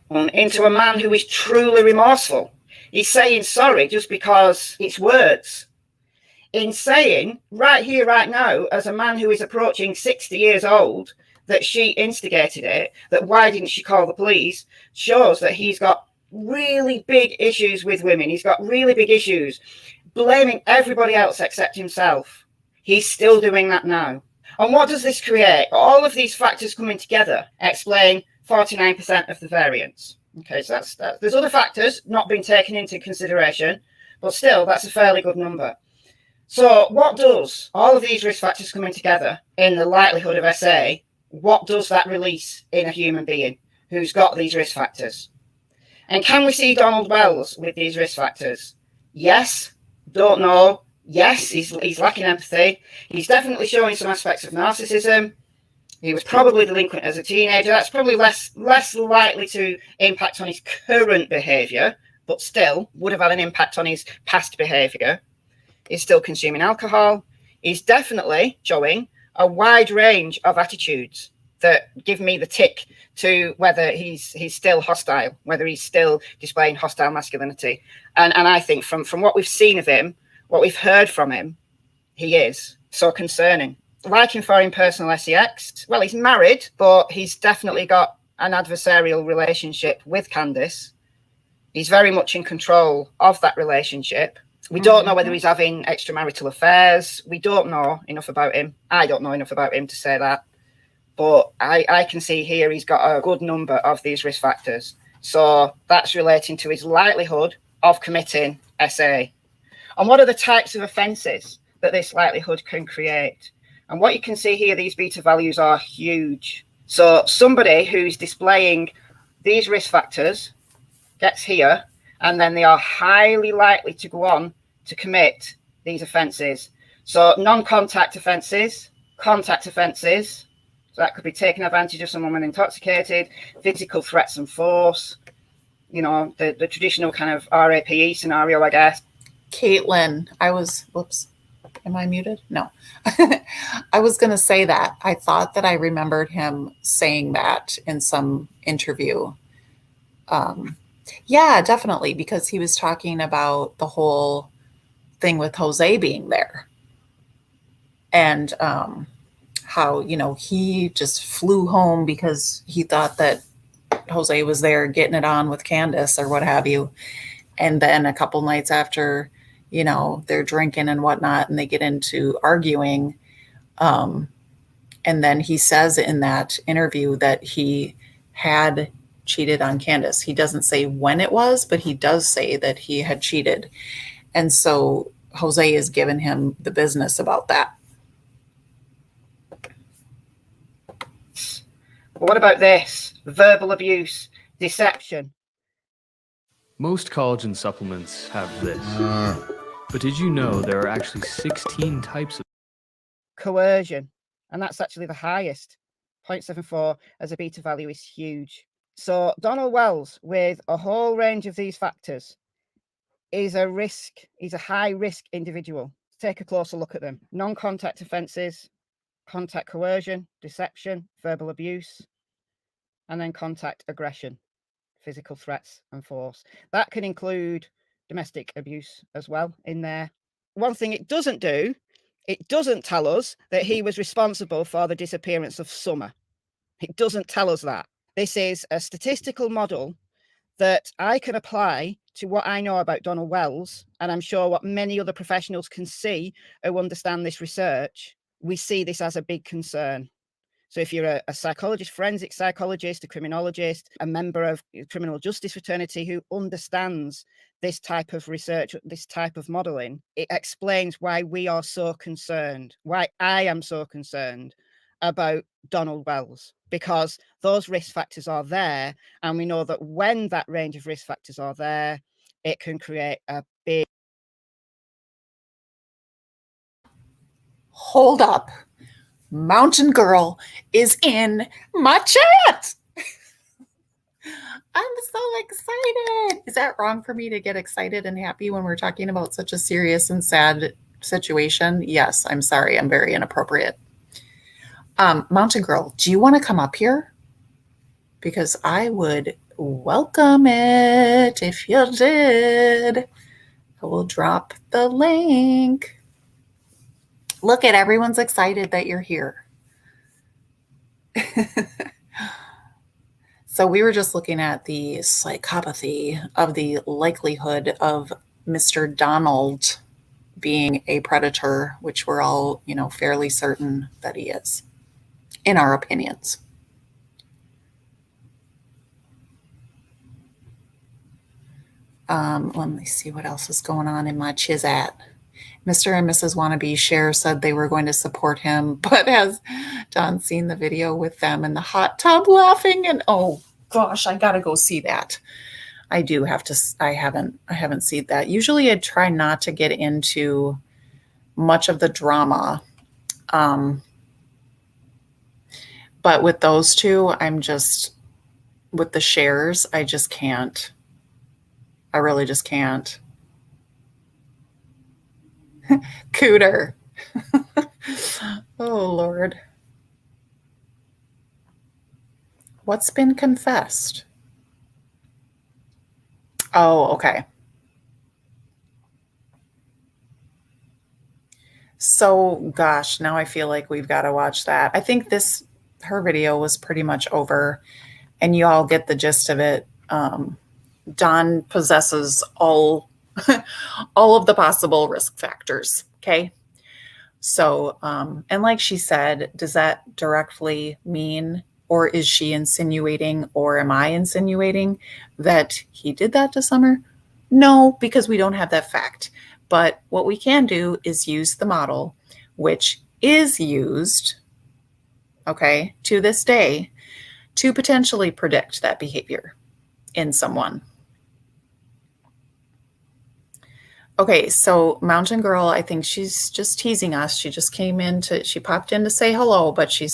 Into a man who is truly remorseful. He's saying sorry just because it's words. In saying right here, right now, as a man who is approaching 60 years old, that she instigated it, that why didn't she call the police, shows that he's got really big issues with women. He's got really big issues blaming everybody else except himself. He's still doing that now. And what does this create? All of these factors coming together explain 49% of the variance. Okay, so that's that. There's other factors not being taken into consideration, but still, that's a fairly good number. So what does all of these risk factors coming together in the likelihood of SA, what does that release in a human being who's got these risk factors? And can we see Donald Wells with these risk factors? Yes, don't know. Yes, he's lacking empathy. He's definitely showing some aspects of narcissism. He was probably delinquent as a teenager. That's probably less likely to impact on his current behaviour, but still would have had an impact on his past behaviour. He's still consuming alcohol. He's definitely showing a wide range of attitudes that give me the tick to whether he's still hostile, whether he's still displaying hostile masculinity. And I think from what we've seen of him, what we've heard from him, he is so concerning. Liking for him personal sex. Well, he's married, but he's definitely got an adversarial relationship with Candice. He's very much in control of that relationship. We don't know whether he's having extramarital affairs. We don't know enough about him. I don't know enough about him to say that. But I can see here he's got a good number of these risk factors. So that's relating to his likelihood of committing SA. And what are the types of offences that this likelihood can create? And what you can see here, these beta values are huge. So somebody who's displaying these risk factors gets here, and then they are highly likely to go on to commit these offences. So non-contact offences, contact offences, so that could be taking advantage of someone when intoxicated, physical threats and force, you know, the traditional kind of RAPE scenario, I guess. Caitlin, whoops, am I muted? No. I was going to say that. I thought that I remembered him saying that in some interview. Yeah, definitely, because he was talking about the whole thing with Jose being there. And how, you know, he just flew home because he thought that Jose was there getting it on with Candice or what have you. And then a couple nights after, you know, they're drinking and whatnot, and they get into arguing. And then he says in that interview that he had cheated on Candice. He doesn't say when it was, but he does say that he had cheated. And so Jose has given him the business about that. What about this? Verbal abuse, deception. Most collagen supplements have this. But did you know there are actually 16 types of coercion? And that's actually the highest. 0.74 as a beta value is huge. So Donald Wells, with a whole range of these factors, is a risk. He's a high risk individual. Take a closer look at them. Non-contact offences, contact coercion, deception, verbal abuse, and then contact aggression, physical threats and force. That can include domestic abuse as well in there. One thing it doesn't do, it doesn't tell us that he was responsible for the disappearance of Summer. It doesn't tell us that. This is a statistical model that I can apply to what I know about Donald Wells, and I'm sure what many other professionals can see who understand this research. We see this as a big concern. So if you're a psychologist, forensic psychologist, a criminologist, a member of criminal justice fraternity who understands this type of research, this type of modeling, it explains why we are so concerned, why I am so concerned about Donald Wells, because those risk factors are there. And we know that when that range of risk factors are there, it can create a big... Hold up. Mountain Girl is in my chat. I'm so excited. Is that wrong for me to get excited and happy when we're talking about such a serious and sad situation? Yes, I'm sorry. I'm very inappropriate. Mountain Girl, do you want to come up here? Because I would welcome it if you did. I will drop the link. Look at everyone's excited that you're here. So we were just looking at the psychopathy of the likelihood of Mr. Donald being a predator, which we're all, fairly certain that he is, in our opinions. Let me see what else is going on in my Chizat. Mr. and Mrs. Wannabe Share said they were going to support him, but has Don seen the video with them in the hot tub laughing? And oh gosh, I gotta go see that. I do have to. I haven't seen that. Usually I try not to get into much of the drama. But with those two, with the shares, I just can't. I really just can't. Cooter. Oh, Lord. What's been confessed? Oh, okay. So, gosh, now I feel like we've got to watch that. I think her video was pretty much over, and you all get the gist of it. Don possesses all of the possible risk factors. Okay. So, and like she said, does that directly mean, or is she insinuating, or am I insinuating that he did that to Summer? No, because we don't have that fact. But what we can do is use the model, which is used, okay, to this day, to potentially predict that behavior in someone. Okay, so Mountain Girl, I think she's just teasing us. She just she popped in to say hello, but she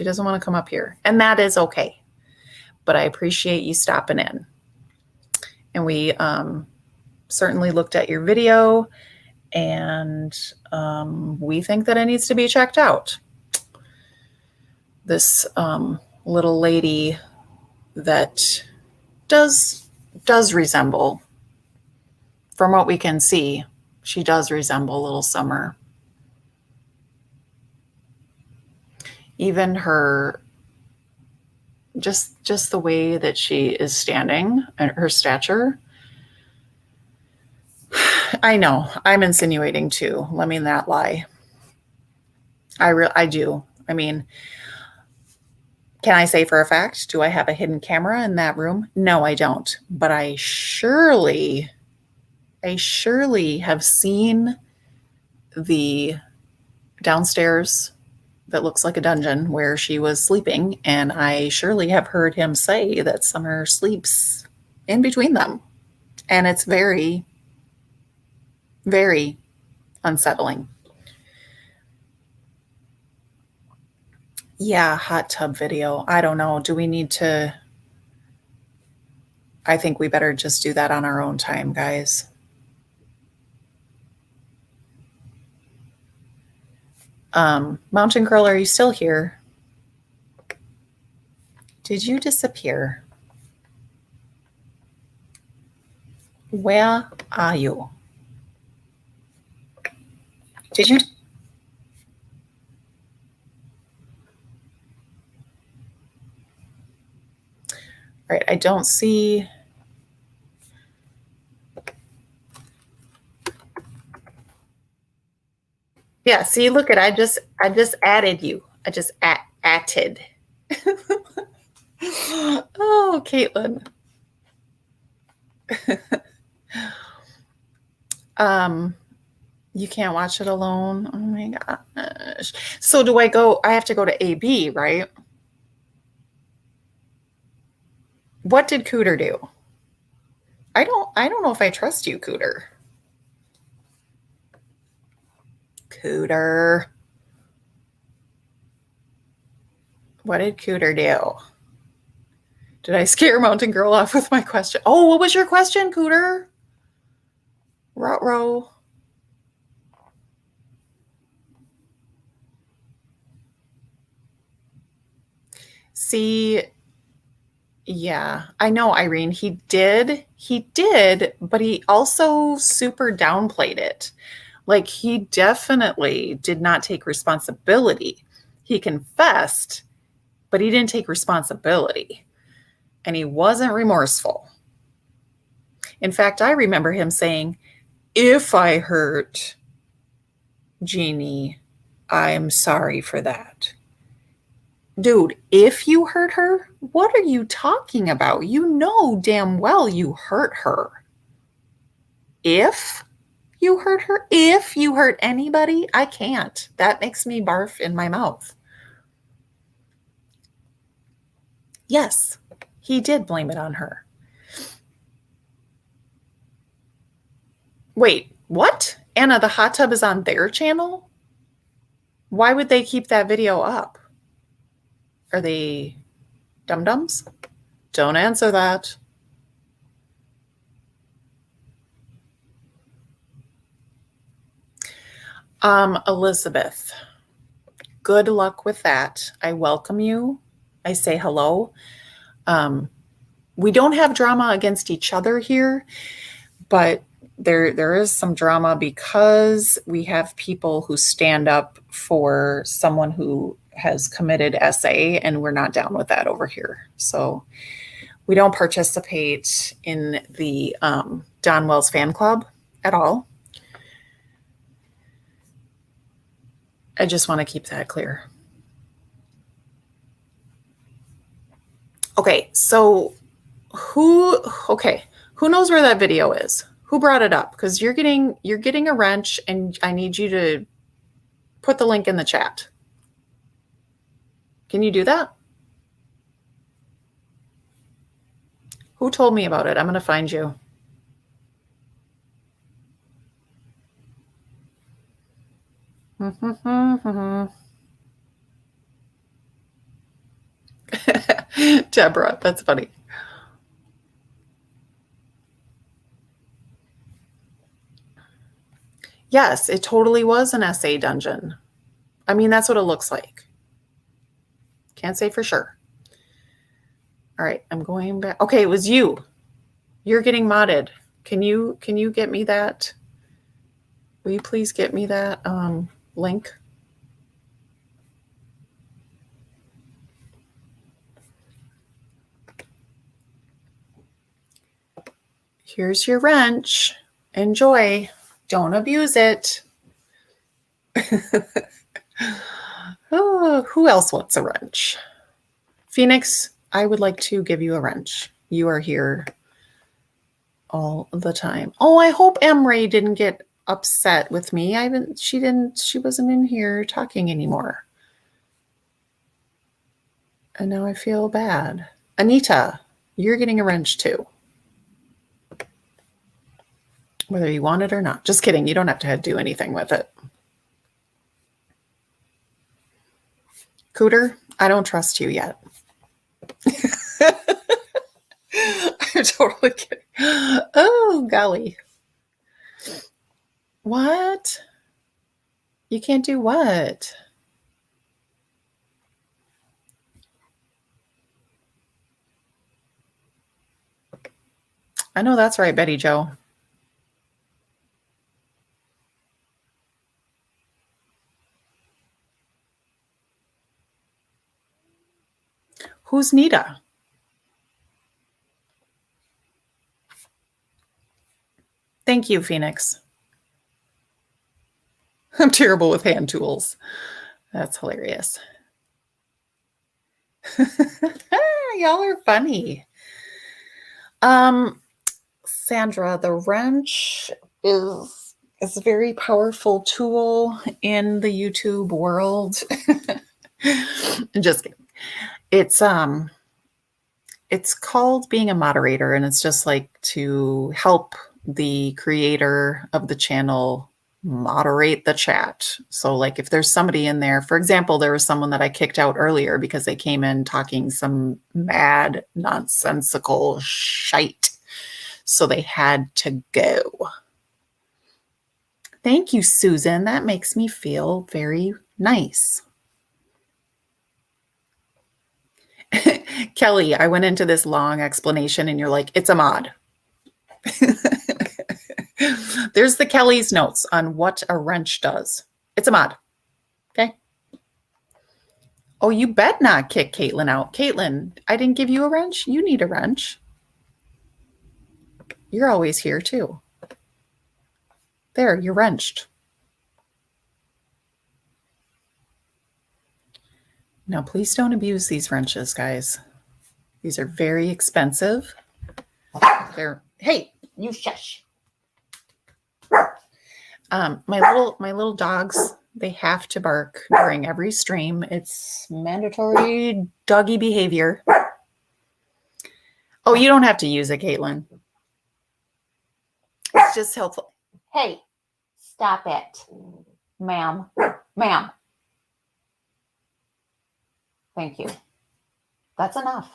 doesn't want to come up here. And that is okay. But I appreciate you stopping in. And we certainly looked at your video, and we think that it needs to be checked out. This little lady that does resemble, from what we can see, she does resemble Little Summer. Even her, just the way that she is standing and her stature. I know, I'm insinuating too. Let me not lie. I do. I mean, can I say for a fact, do I have a hidden camera in that room? No, I don't. But I surely have seen the downstairs that looks like a dungeon where she was sleeping, and I surely have heard him say that Summer sleeps in between them. And it's very, very unsettling. Yeah, hot tub video. I don't know. Do we need to? I think we better just do that on our own time, guys. Mountain Girl, are you still here? Did you disappear? Where are you? Did you? All right, I don't see. Yeah, see, look at I just added you. I just added. Oh, Caitlin. You can't watch it alone. Oh my gosh. So do I go? I have to go to AB, right? What did Cooter do? I don't know if I trust you, Cooter. Cooter. What did Cooter do? Did I scare Mountain Girl off with my question? Oh, what was your question, Cooter? Row. See, yeah, I know, Irene. He did, but he also super downplayed it. Like, he definitely did not take responsibility. He confessed, but he didn't take responsibility. And he wasn't remorseful. In fact, I remember him saying, if I hurt Jeannie, I'm sorry for that. Dude, if you hurt her, what are you talking about? You know damn well you hurt her. If you hurt her, if you hurt anybody, I can't. That makes me barf in my mouth. Yes, he did blame it on her. Wait, what? Anna, the hot tub is on their channel? Why would they keep that video up? Are they dum-dums? Don't answer that. Elizabeth, good luck with that. I welcome you. I say hello. We don't have drama against each other here, but there is some drama because we have people who stand up for someone who has committed SA, and we're not down with that over here. So we don't participate in the Don Wells fan club at all. I just want to keep that clear. Okay, so who knows where that video is? Who brought it up? Because you're getting a wrench, and I need you to put the link in the chat. Can you do that? Who told me about it? I'm going to find you. Deborah, that's funny. Yes, it totally was an SA dungeon. I mean, that's what it looks like. Can't say for sure. All right, I'm going back. Okay, it was you. You're getting modded. Can you get me that? Will you please get me that link? Here's your wrench. Enjoy. Don't abuse it. Oh, who else wants a wrench? Phoenix, I would like to give you a wrench. You are here all the time. Oh, I hope Ray didn't get upset with me. She wasn't in here talking anymore. And now I feel bad. Anita, you're getting a wrench too. Whether you want it or not. Just kidding. You don't have to do anything with it. Cooter, I don't trust you yet. I'm totally kidding. Oh, golly. What? You can't do what? I know that's right, Betty Jo. Who's Nita? Thank you, Phoenix. I'm terrible with hand tools. That's hilarious. Y'all are funny. Sandra, the wrench is a very powerful tool in the YouTube world. Just kidding. It's called being a moderator, and it's just like to help the creator of the channel moderate the chat. So like if there's somebody in there, for example, there was someone that I kicked out earlier because they came in talking some mad, nonsensical shite. So they had to go. Thank you, Susan. That makes me feel very nice. Kelly, I went into this long explanation and you're like, it's a mod. There's the Kelly's notes on what a wrench does. It's a mod. Okay. Oh, you bet not kick Caitlin out. Caitlin, I didn't give you a wrench. You need a wrench. You're always here too. There, you're wrenched. Now, please don't abuse these wrenches, guys. These are very expensive. Hey, you shush. My little dogs, they have to bark during every stream. It's mandatory doggy behavior. Oh, you don't have to use it, Caitlin. It's just helpful. Hey, stop it, ma'am. Ma'am. Thank you. That's enough.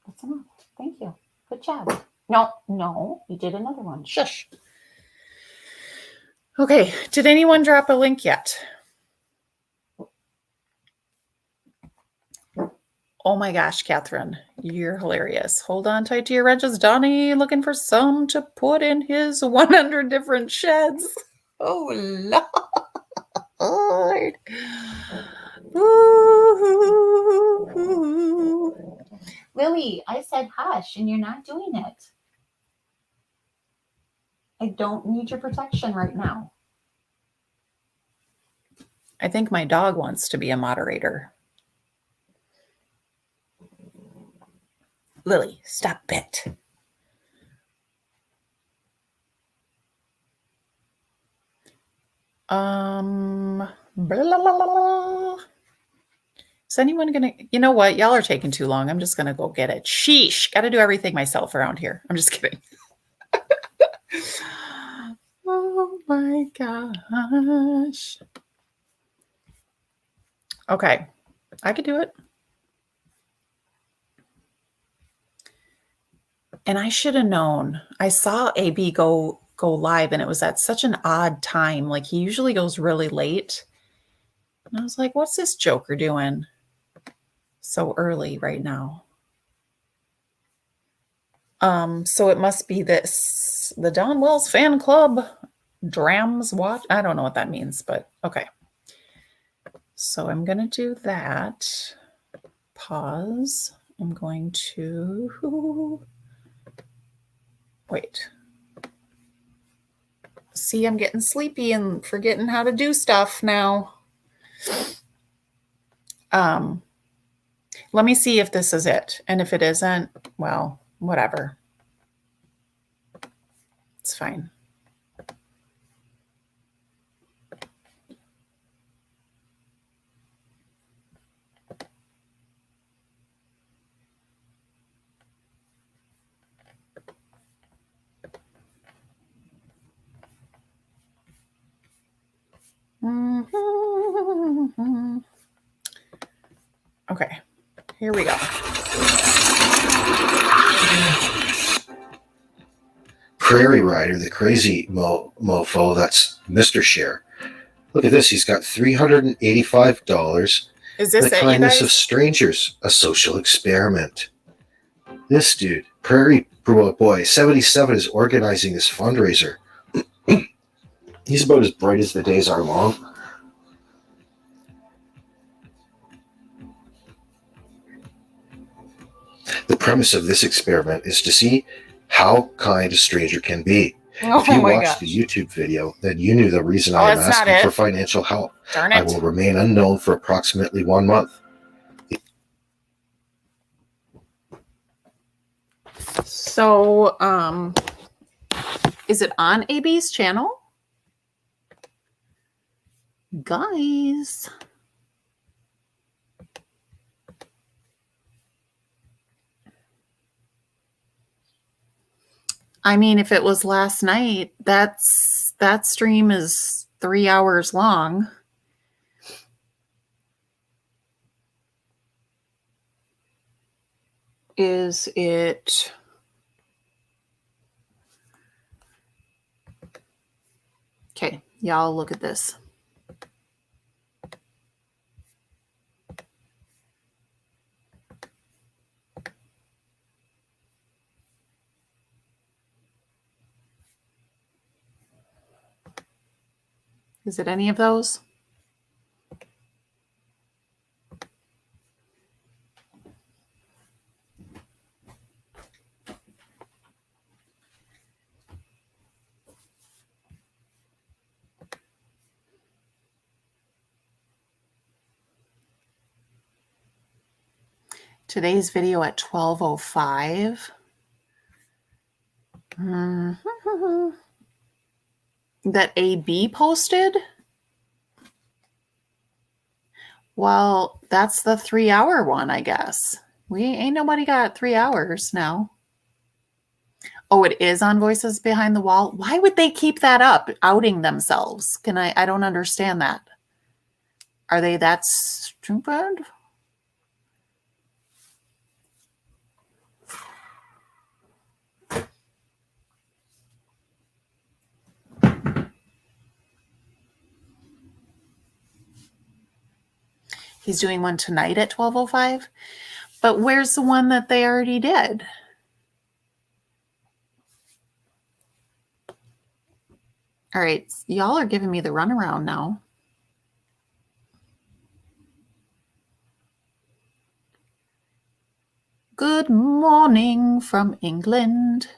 That's enough. Thank you. Good job. No, you did another one. Shush. Okay, did anyone drop a link yet? Oh my gosh, Catherine, you're hilarious. Hold on tight to your wrenches. Donnie looking for some to put in his 100 different sheds. Oh, Lord. Ooh. Lily, I said hush and you're not doing it. I don't need your protection right now. I think my dog wants to be a moderator. Lily, stop it. Blah, blah, blah, blah. Is anyone gonna, you know what? Y'all are taking too long. I'm just gonna go get it. Sheesh. Gotta do everything myself around here. I'm just kidding. Oh my gosh. Okay. I could do it. And I should have known. I saw AB go live and it was at such an odd time. Like he usually goes really late. And I was like, what's this joker doing so early right now? So it must be this, the Don Wells fan club Drams watch. I don't know what that means, but okay. So I'm going to do that. Pause. I'm going to wait. See, I'm getting sleepy and forgetting how to do stuff now. Let me see if this is it. And if it isn't, well, whatever. It's fine. Okay, here we go. Prairie Rider, the crazy mofo, that's Mr. Share. Look at this, he's got $385. Is this the it, kindness you guys? of strangers, a social experiment. This dude, Prairie Boy 77, is organizing this fundraiser. He's about as bright as the days are long. The premise of this experiment is to see how kind a stranger can be. Oh if you my watched gosh. the YouTube video, then you knew the reason I am that's not asking it. for financial help. Darn I it. will remain unknown for approximately 1 month. So, is it on AB's channel? Guys. I mean, if it was last night, that stream is 3 hours long. Is it? Okay, y'all look at this. Is it any of those? Today's video at 12:05. That AB posted? Well, that's the 3 hour one, I guess. We ain't nobody got 3 hours now. Oh, it is on Voices Behind the Wall. Why would they keep that up, outing themselves? I don't understand that. Are they that stupid? He's doing one tonight at 12:05. But where's the one that they already did? All right, y'all are giving me the runaround now. Good morning from England.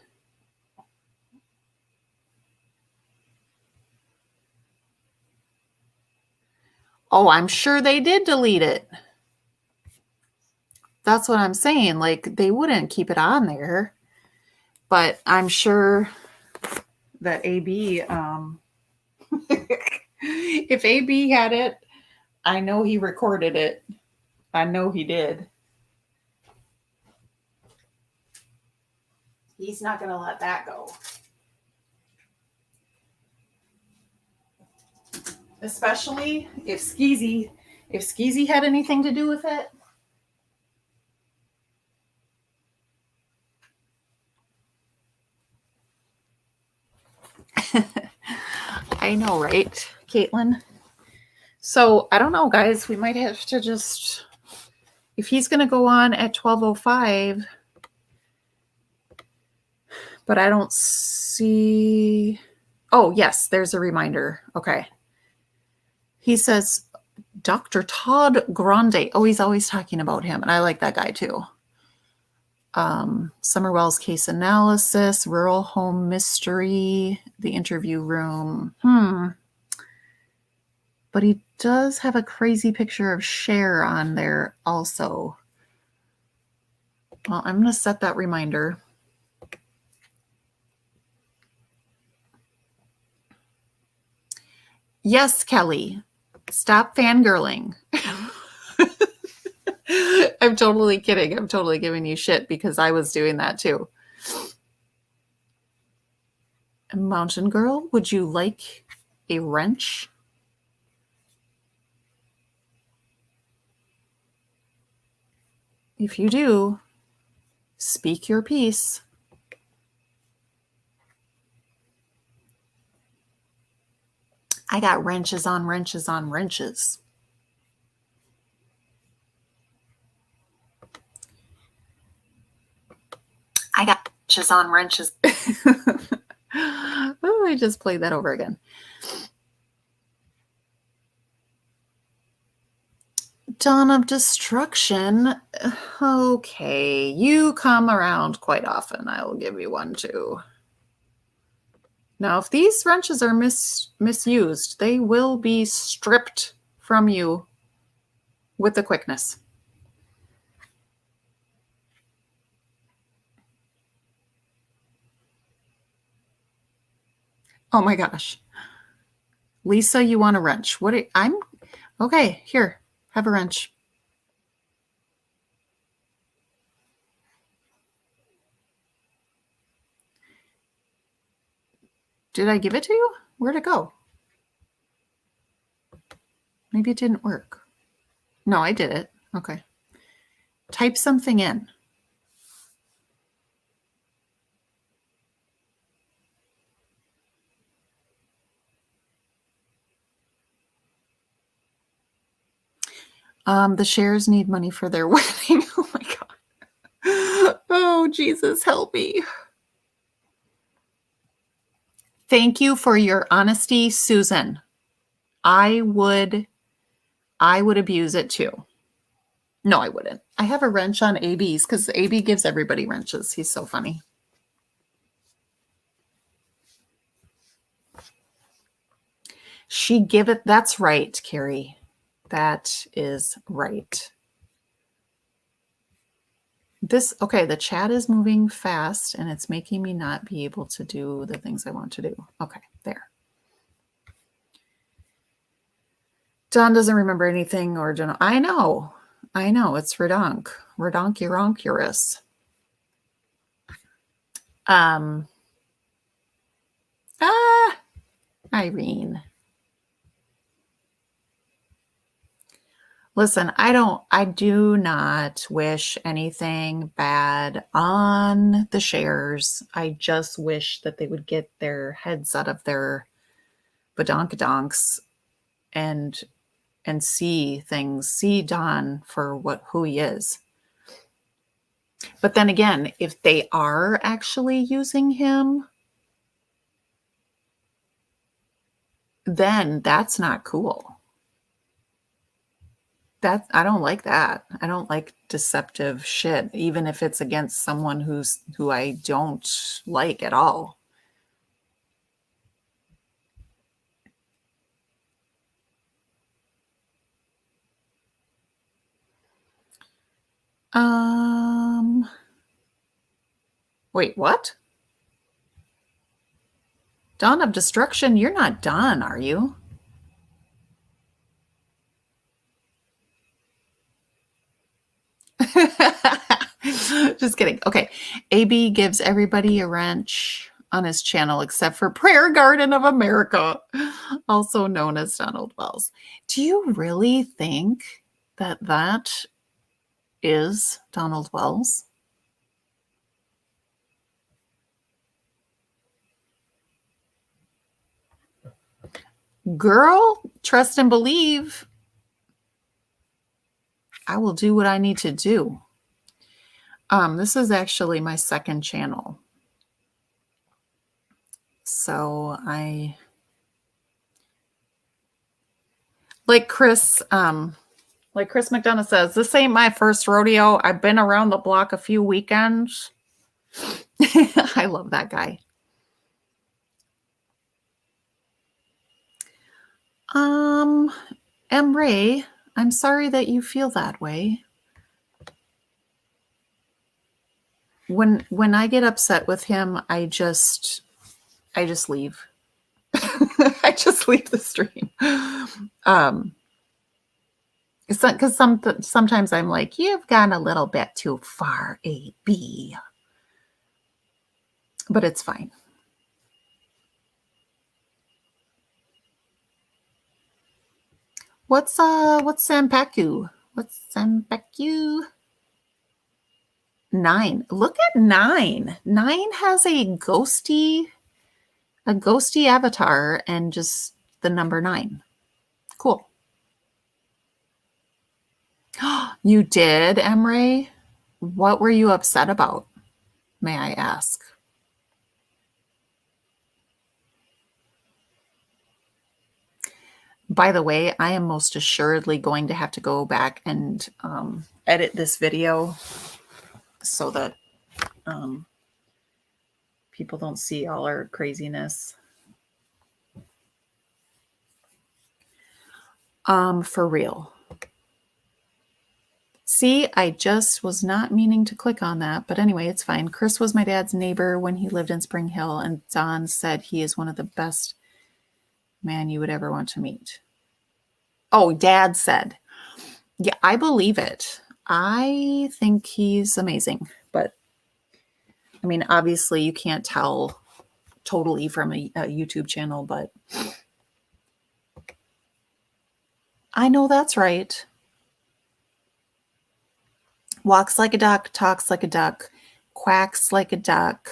Oh, I'm sure they did delete it. That's what I'm saying. Like, they wouldn't keep it on there. But I'm sure that AB, if AB had it, I know he recorded it. I know he did. He's not going to let that go. Especially if Skeezy had anything to do with it. I know, right, Caitlin? So I don't know, guys. We might have to just, if he's going to go on at 12:05, but I don't see. Oh, yes, there's a reminder. Okay. He says Dr. Todd Grande. Oh, he's always talking about him, and I like that guy too. Summerwell's case analysis, rural home mystery, the interview room. But he does have a crazy picture of Cher on there also. Well, I'm going to set that reminder. Yes, Kelly. Stop fangirling. I'm totally kidding. I'm totally giving you shit because I was doing that too. Mountain Girl, would you like a wrench? If you do, speak your piece. I got wrenches on wrenches on wrenches. I got wrenches on wrenches. Oh, I just played that over again. Dawn of Destruction. Okay, you come around quite often. I will give you one too. Now, if these wrenches are misused, they will be stripped from you with the quickness. Oh my gosh. Lisa, you want a wrench? Okay, here, have a wrench. Did I give it to you? Where'd it go? Maybe it didn't work. No, I did it. Okay. Type something in. The shares need money for their wedding. Oh my God. Oh, Jesus, help me. Thank you for your honesty, Susan. I would abuse it too. No, I wouldn't. I have a wrench on AB's because AB gives everybody wrenches. He's so funny. She give it. That's right, Carrie. That is right. Okay, the chat is moving fast and it's making me not be able to do the things I want to do. Okay, there. Don doesn't remember anything or don't. I know. It's redonkulous. Irene. Listen, I do not wish anything bad on the shares. I just wish that they would get their heads out of their badonkadonks and see Don for who he is. But then again, if they are actually using him, then that's not cool. I don't like that. I don't like deceptive shit, even if it's against someone who I don't like at all. Wait, what? Dawn of Destruction? You're not done, are you? Just kidding. Okay. AB gives everybody a wrench on his channel except for Prayer Garden of America, also known as Donald Wells. Do you really think that is Donald Wells? Girl, trust and believe. I will do what I need to do. This is actually my second channel. So like Chris McDonough says, this ain't my first rodeo. I've been around the block a few weekends. I love that guy. M. Ray, I'm sorry that you feel that way. When I get upset with him, I just leave. I just leave the stream. It's not because sometimes I'm like, you've gone a little bit too far, AB. But it's fine. What's Sanpaku? What's Sanpaku? 9. Look at 9. 9 has a ghosty avatar and just the number 9. Cool. You did, Emre? What were you upset about? May I ask? By the way, I am most assuredly going to have to go back and edit this video so that people don't see all our craziness. For real. See, I just was not meaning to click on that, but anyway, it's fine. Chris was my dad's neighbor when he lived in Spring Hill, and Don said he is one of the best man you would ever want to meet. Oh, Dad said. Yeah, I believe it. I think he's amazing, but I mean, obviously you can't tell totally from a YouTube channel, but I know that's right. Walks like a duck, talks like a duck, quacks like a duck,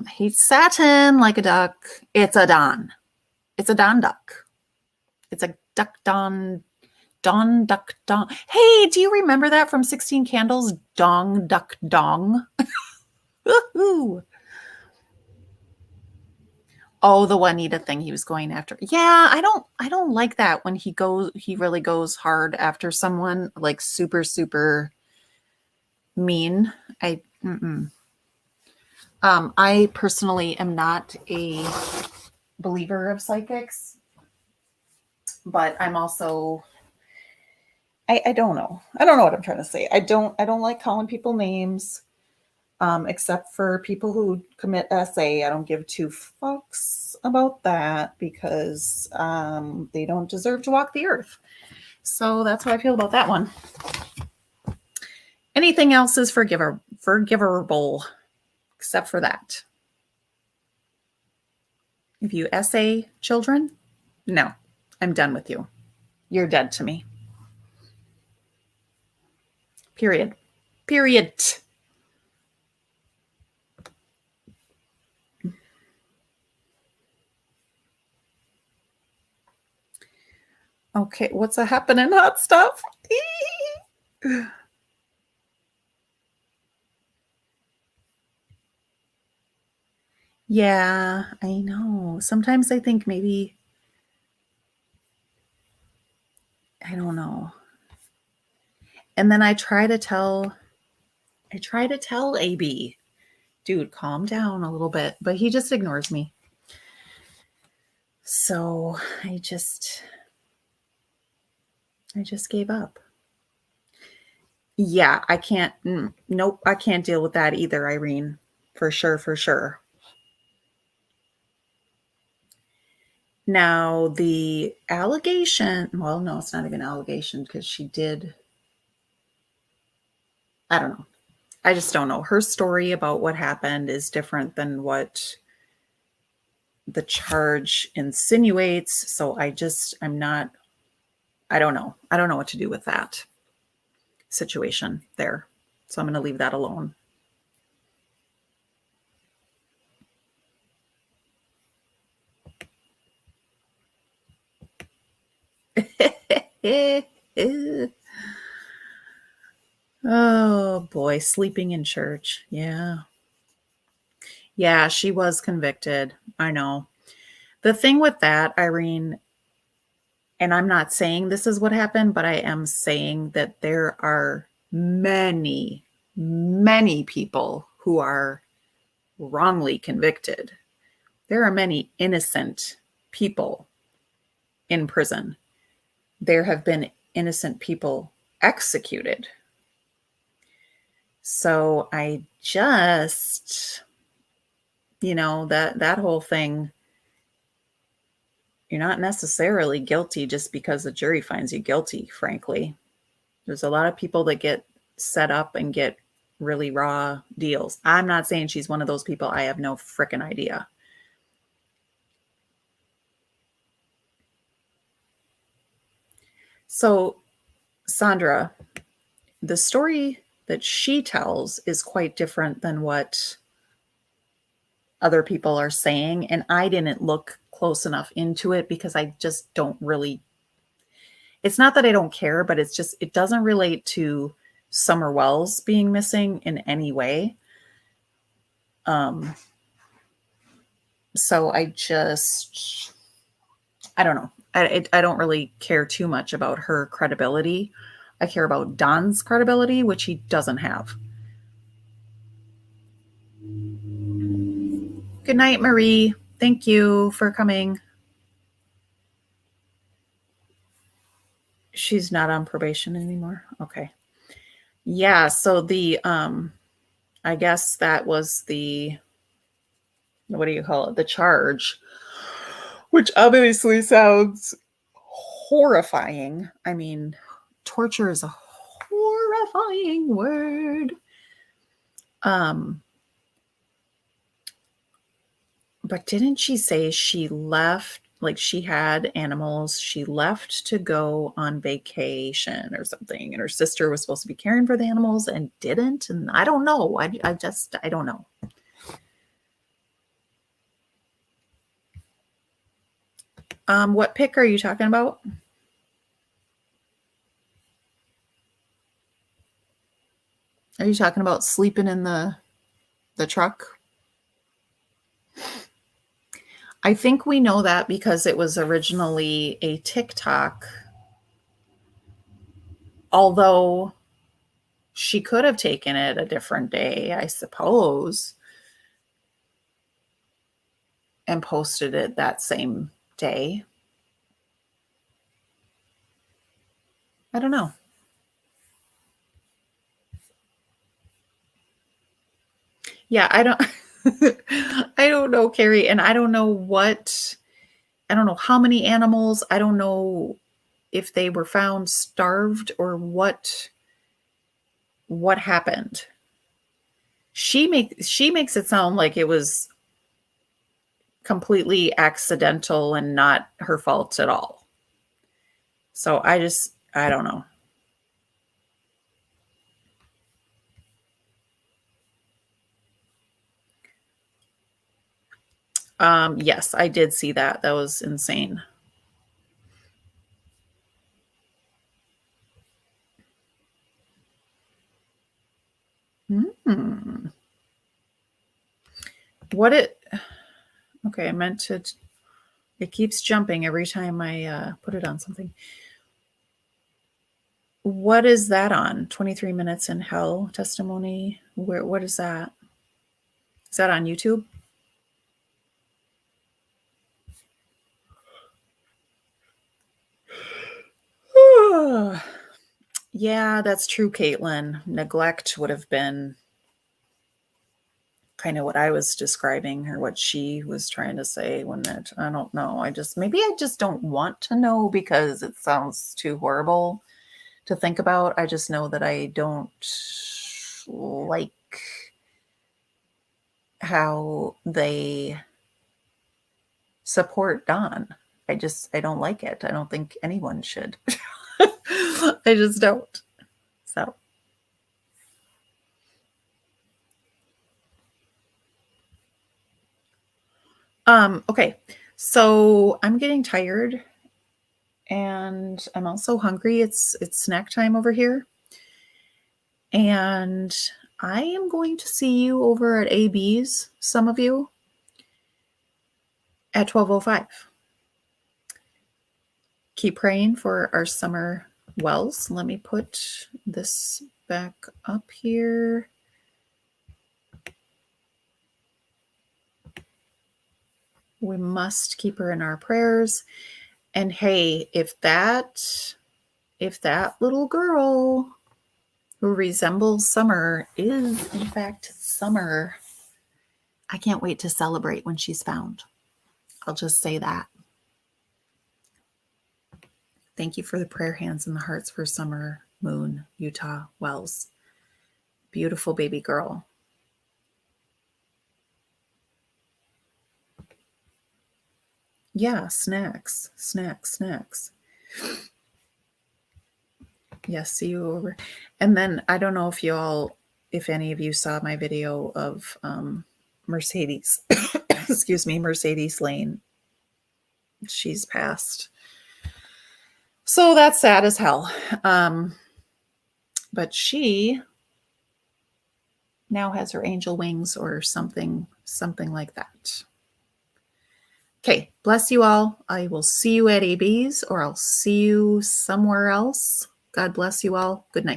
hates satin like a duck. It's a Don. It's a Don duck. It's a duck Don. Don duck dong. Hey, do you remember that from 16 Candles? Dong duck dong. Woohoo. Oh, the Juanita thing he was going after. Yeah, I don't like that when he really goes hard after someone, like super, super mean. I personally am not a believer of psychics, but I'm also, I don't know. I don't know what I'm trying to say. I don't like calling people names. Except for people who commit SA. I don't give two fucks about that because they don't deserve to walk the earth. So that's how I feel about that one. Anything else is forgivable, except for that. If you SA children, no, I'm done with you. You're dead to me. Period. Period. Okay, what's happening, hot stuff? Yeah, I know. Sometimes I think maybe, I don't know. And then I try to tell AB, dude, calm down a little bit, but he just ignores me. So I just gave up. Yeah, I can't. Nope, I can't deal with that either, Irene. For sure, for sure. Now, the allegation, well, no, it's not even an allegation because she did. I don't know. I just don't know. Her story about what happened is different than what the charge insinuates. So I'm not, I don't know. I don't know what to do with that situation there. So I'm going to leave that alone. Oh boy, sleeping in church. Yeah. Yeah, she was convicted. I know. The thing with that, Irene, and I'm not saying this is what happened, but I am saying that there are many, many people who are wrongly convicted. There are many innocent people in prison. There have been innocent people executed. So I just, that whole thing, you're not necessarily guilty just because the jury finds you guilty, frankly. There's a lot of people that get set up and get really raw deals. I'm not saying she's one of those people. I have no freaking idea. So, Sandra, the story that she tells is quite different than what other people are saying. And I didn't look close enough into it because I just don't really, it's not that I don't care, but it's just, it doesn't relate to Summer Wells being missing in any way. So I don't know. I don't really care too much about her credibility. I care about Don's credibility, which he doesn't have. Good night, Marie. Thank you for coming. She's not on probation anymore. Okay. Yeah. So I guess that was what do you call it? The charge, which obviously sounds horrifying. I mean, torture is a horrifying word. But didn't she say she left, like she had animals, she left to go on vacation or something, and her sister was supposed to be caring for the animals and didn't? And I don't know. I don't know. What pic are you talking about? Are you talking about sleeping in the truck? I think we know that because it was originally a TikTok. Although she could have taken it a different day, I suppose, and posted it that same day. I don't know. Yeah, I don't I don't know, Carrie, and I don't know how many animals. I don't know if they were found starved or what happened. She makes it sound like it was completely accidental and not her fault at all. So I don't know. Yes, I did see that. That was insane. Okay, I meant to, it keeps jumping every time I put it on something. What is that on? 23 Minutes in Hell testimony? What is that? Is that on YouTube? Yeah, that's true, Caitlin. Neglect would have been kind of what I was describing, or what she was trying to say when that, I don't know. Maybe I just don't want to know because it sounds too horrible to think about. I just know that I don't like how they support Don. I don't like it. I don't think anyone should. I just don't. So. Okay. So I'm getting tired and I'm also hungry. It's snack time over here. And I am going to see you over at AB's, some of you, at 12:05. Keep praying for our summer wells. Let me put this back up here. We must keep her in our prayers. And hey, if that little girl who resembles Summer is in fact Summer, I can't wait to celebrate when she's found. I'll just say that. Thank you for the prayer hands and the hearts for Summer Moon, Utah Wells. Beautiful baby girl. Yeah, snacks. Yes, see you over. And then I don't know if any of you saw my video of Mercedes, excuse me, Mercedes Lane. She's passed. So that's sad as hell. But she now has her angel wings or something like that. Okay, bless you all. I will see you at AB's, or I'll see you somewhere else. God bless you all. Good night.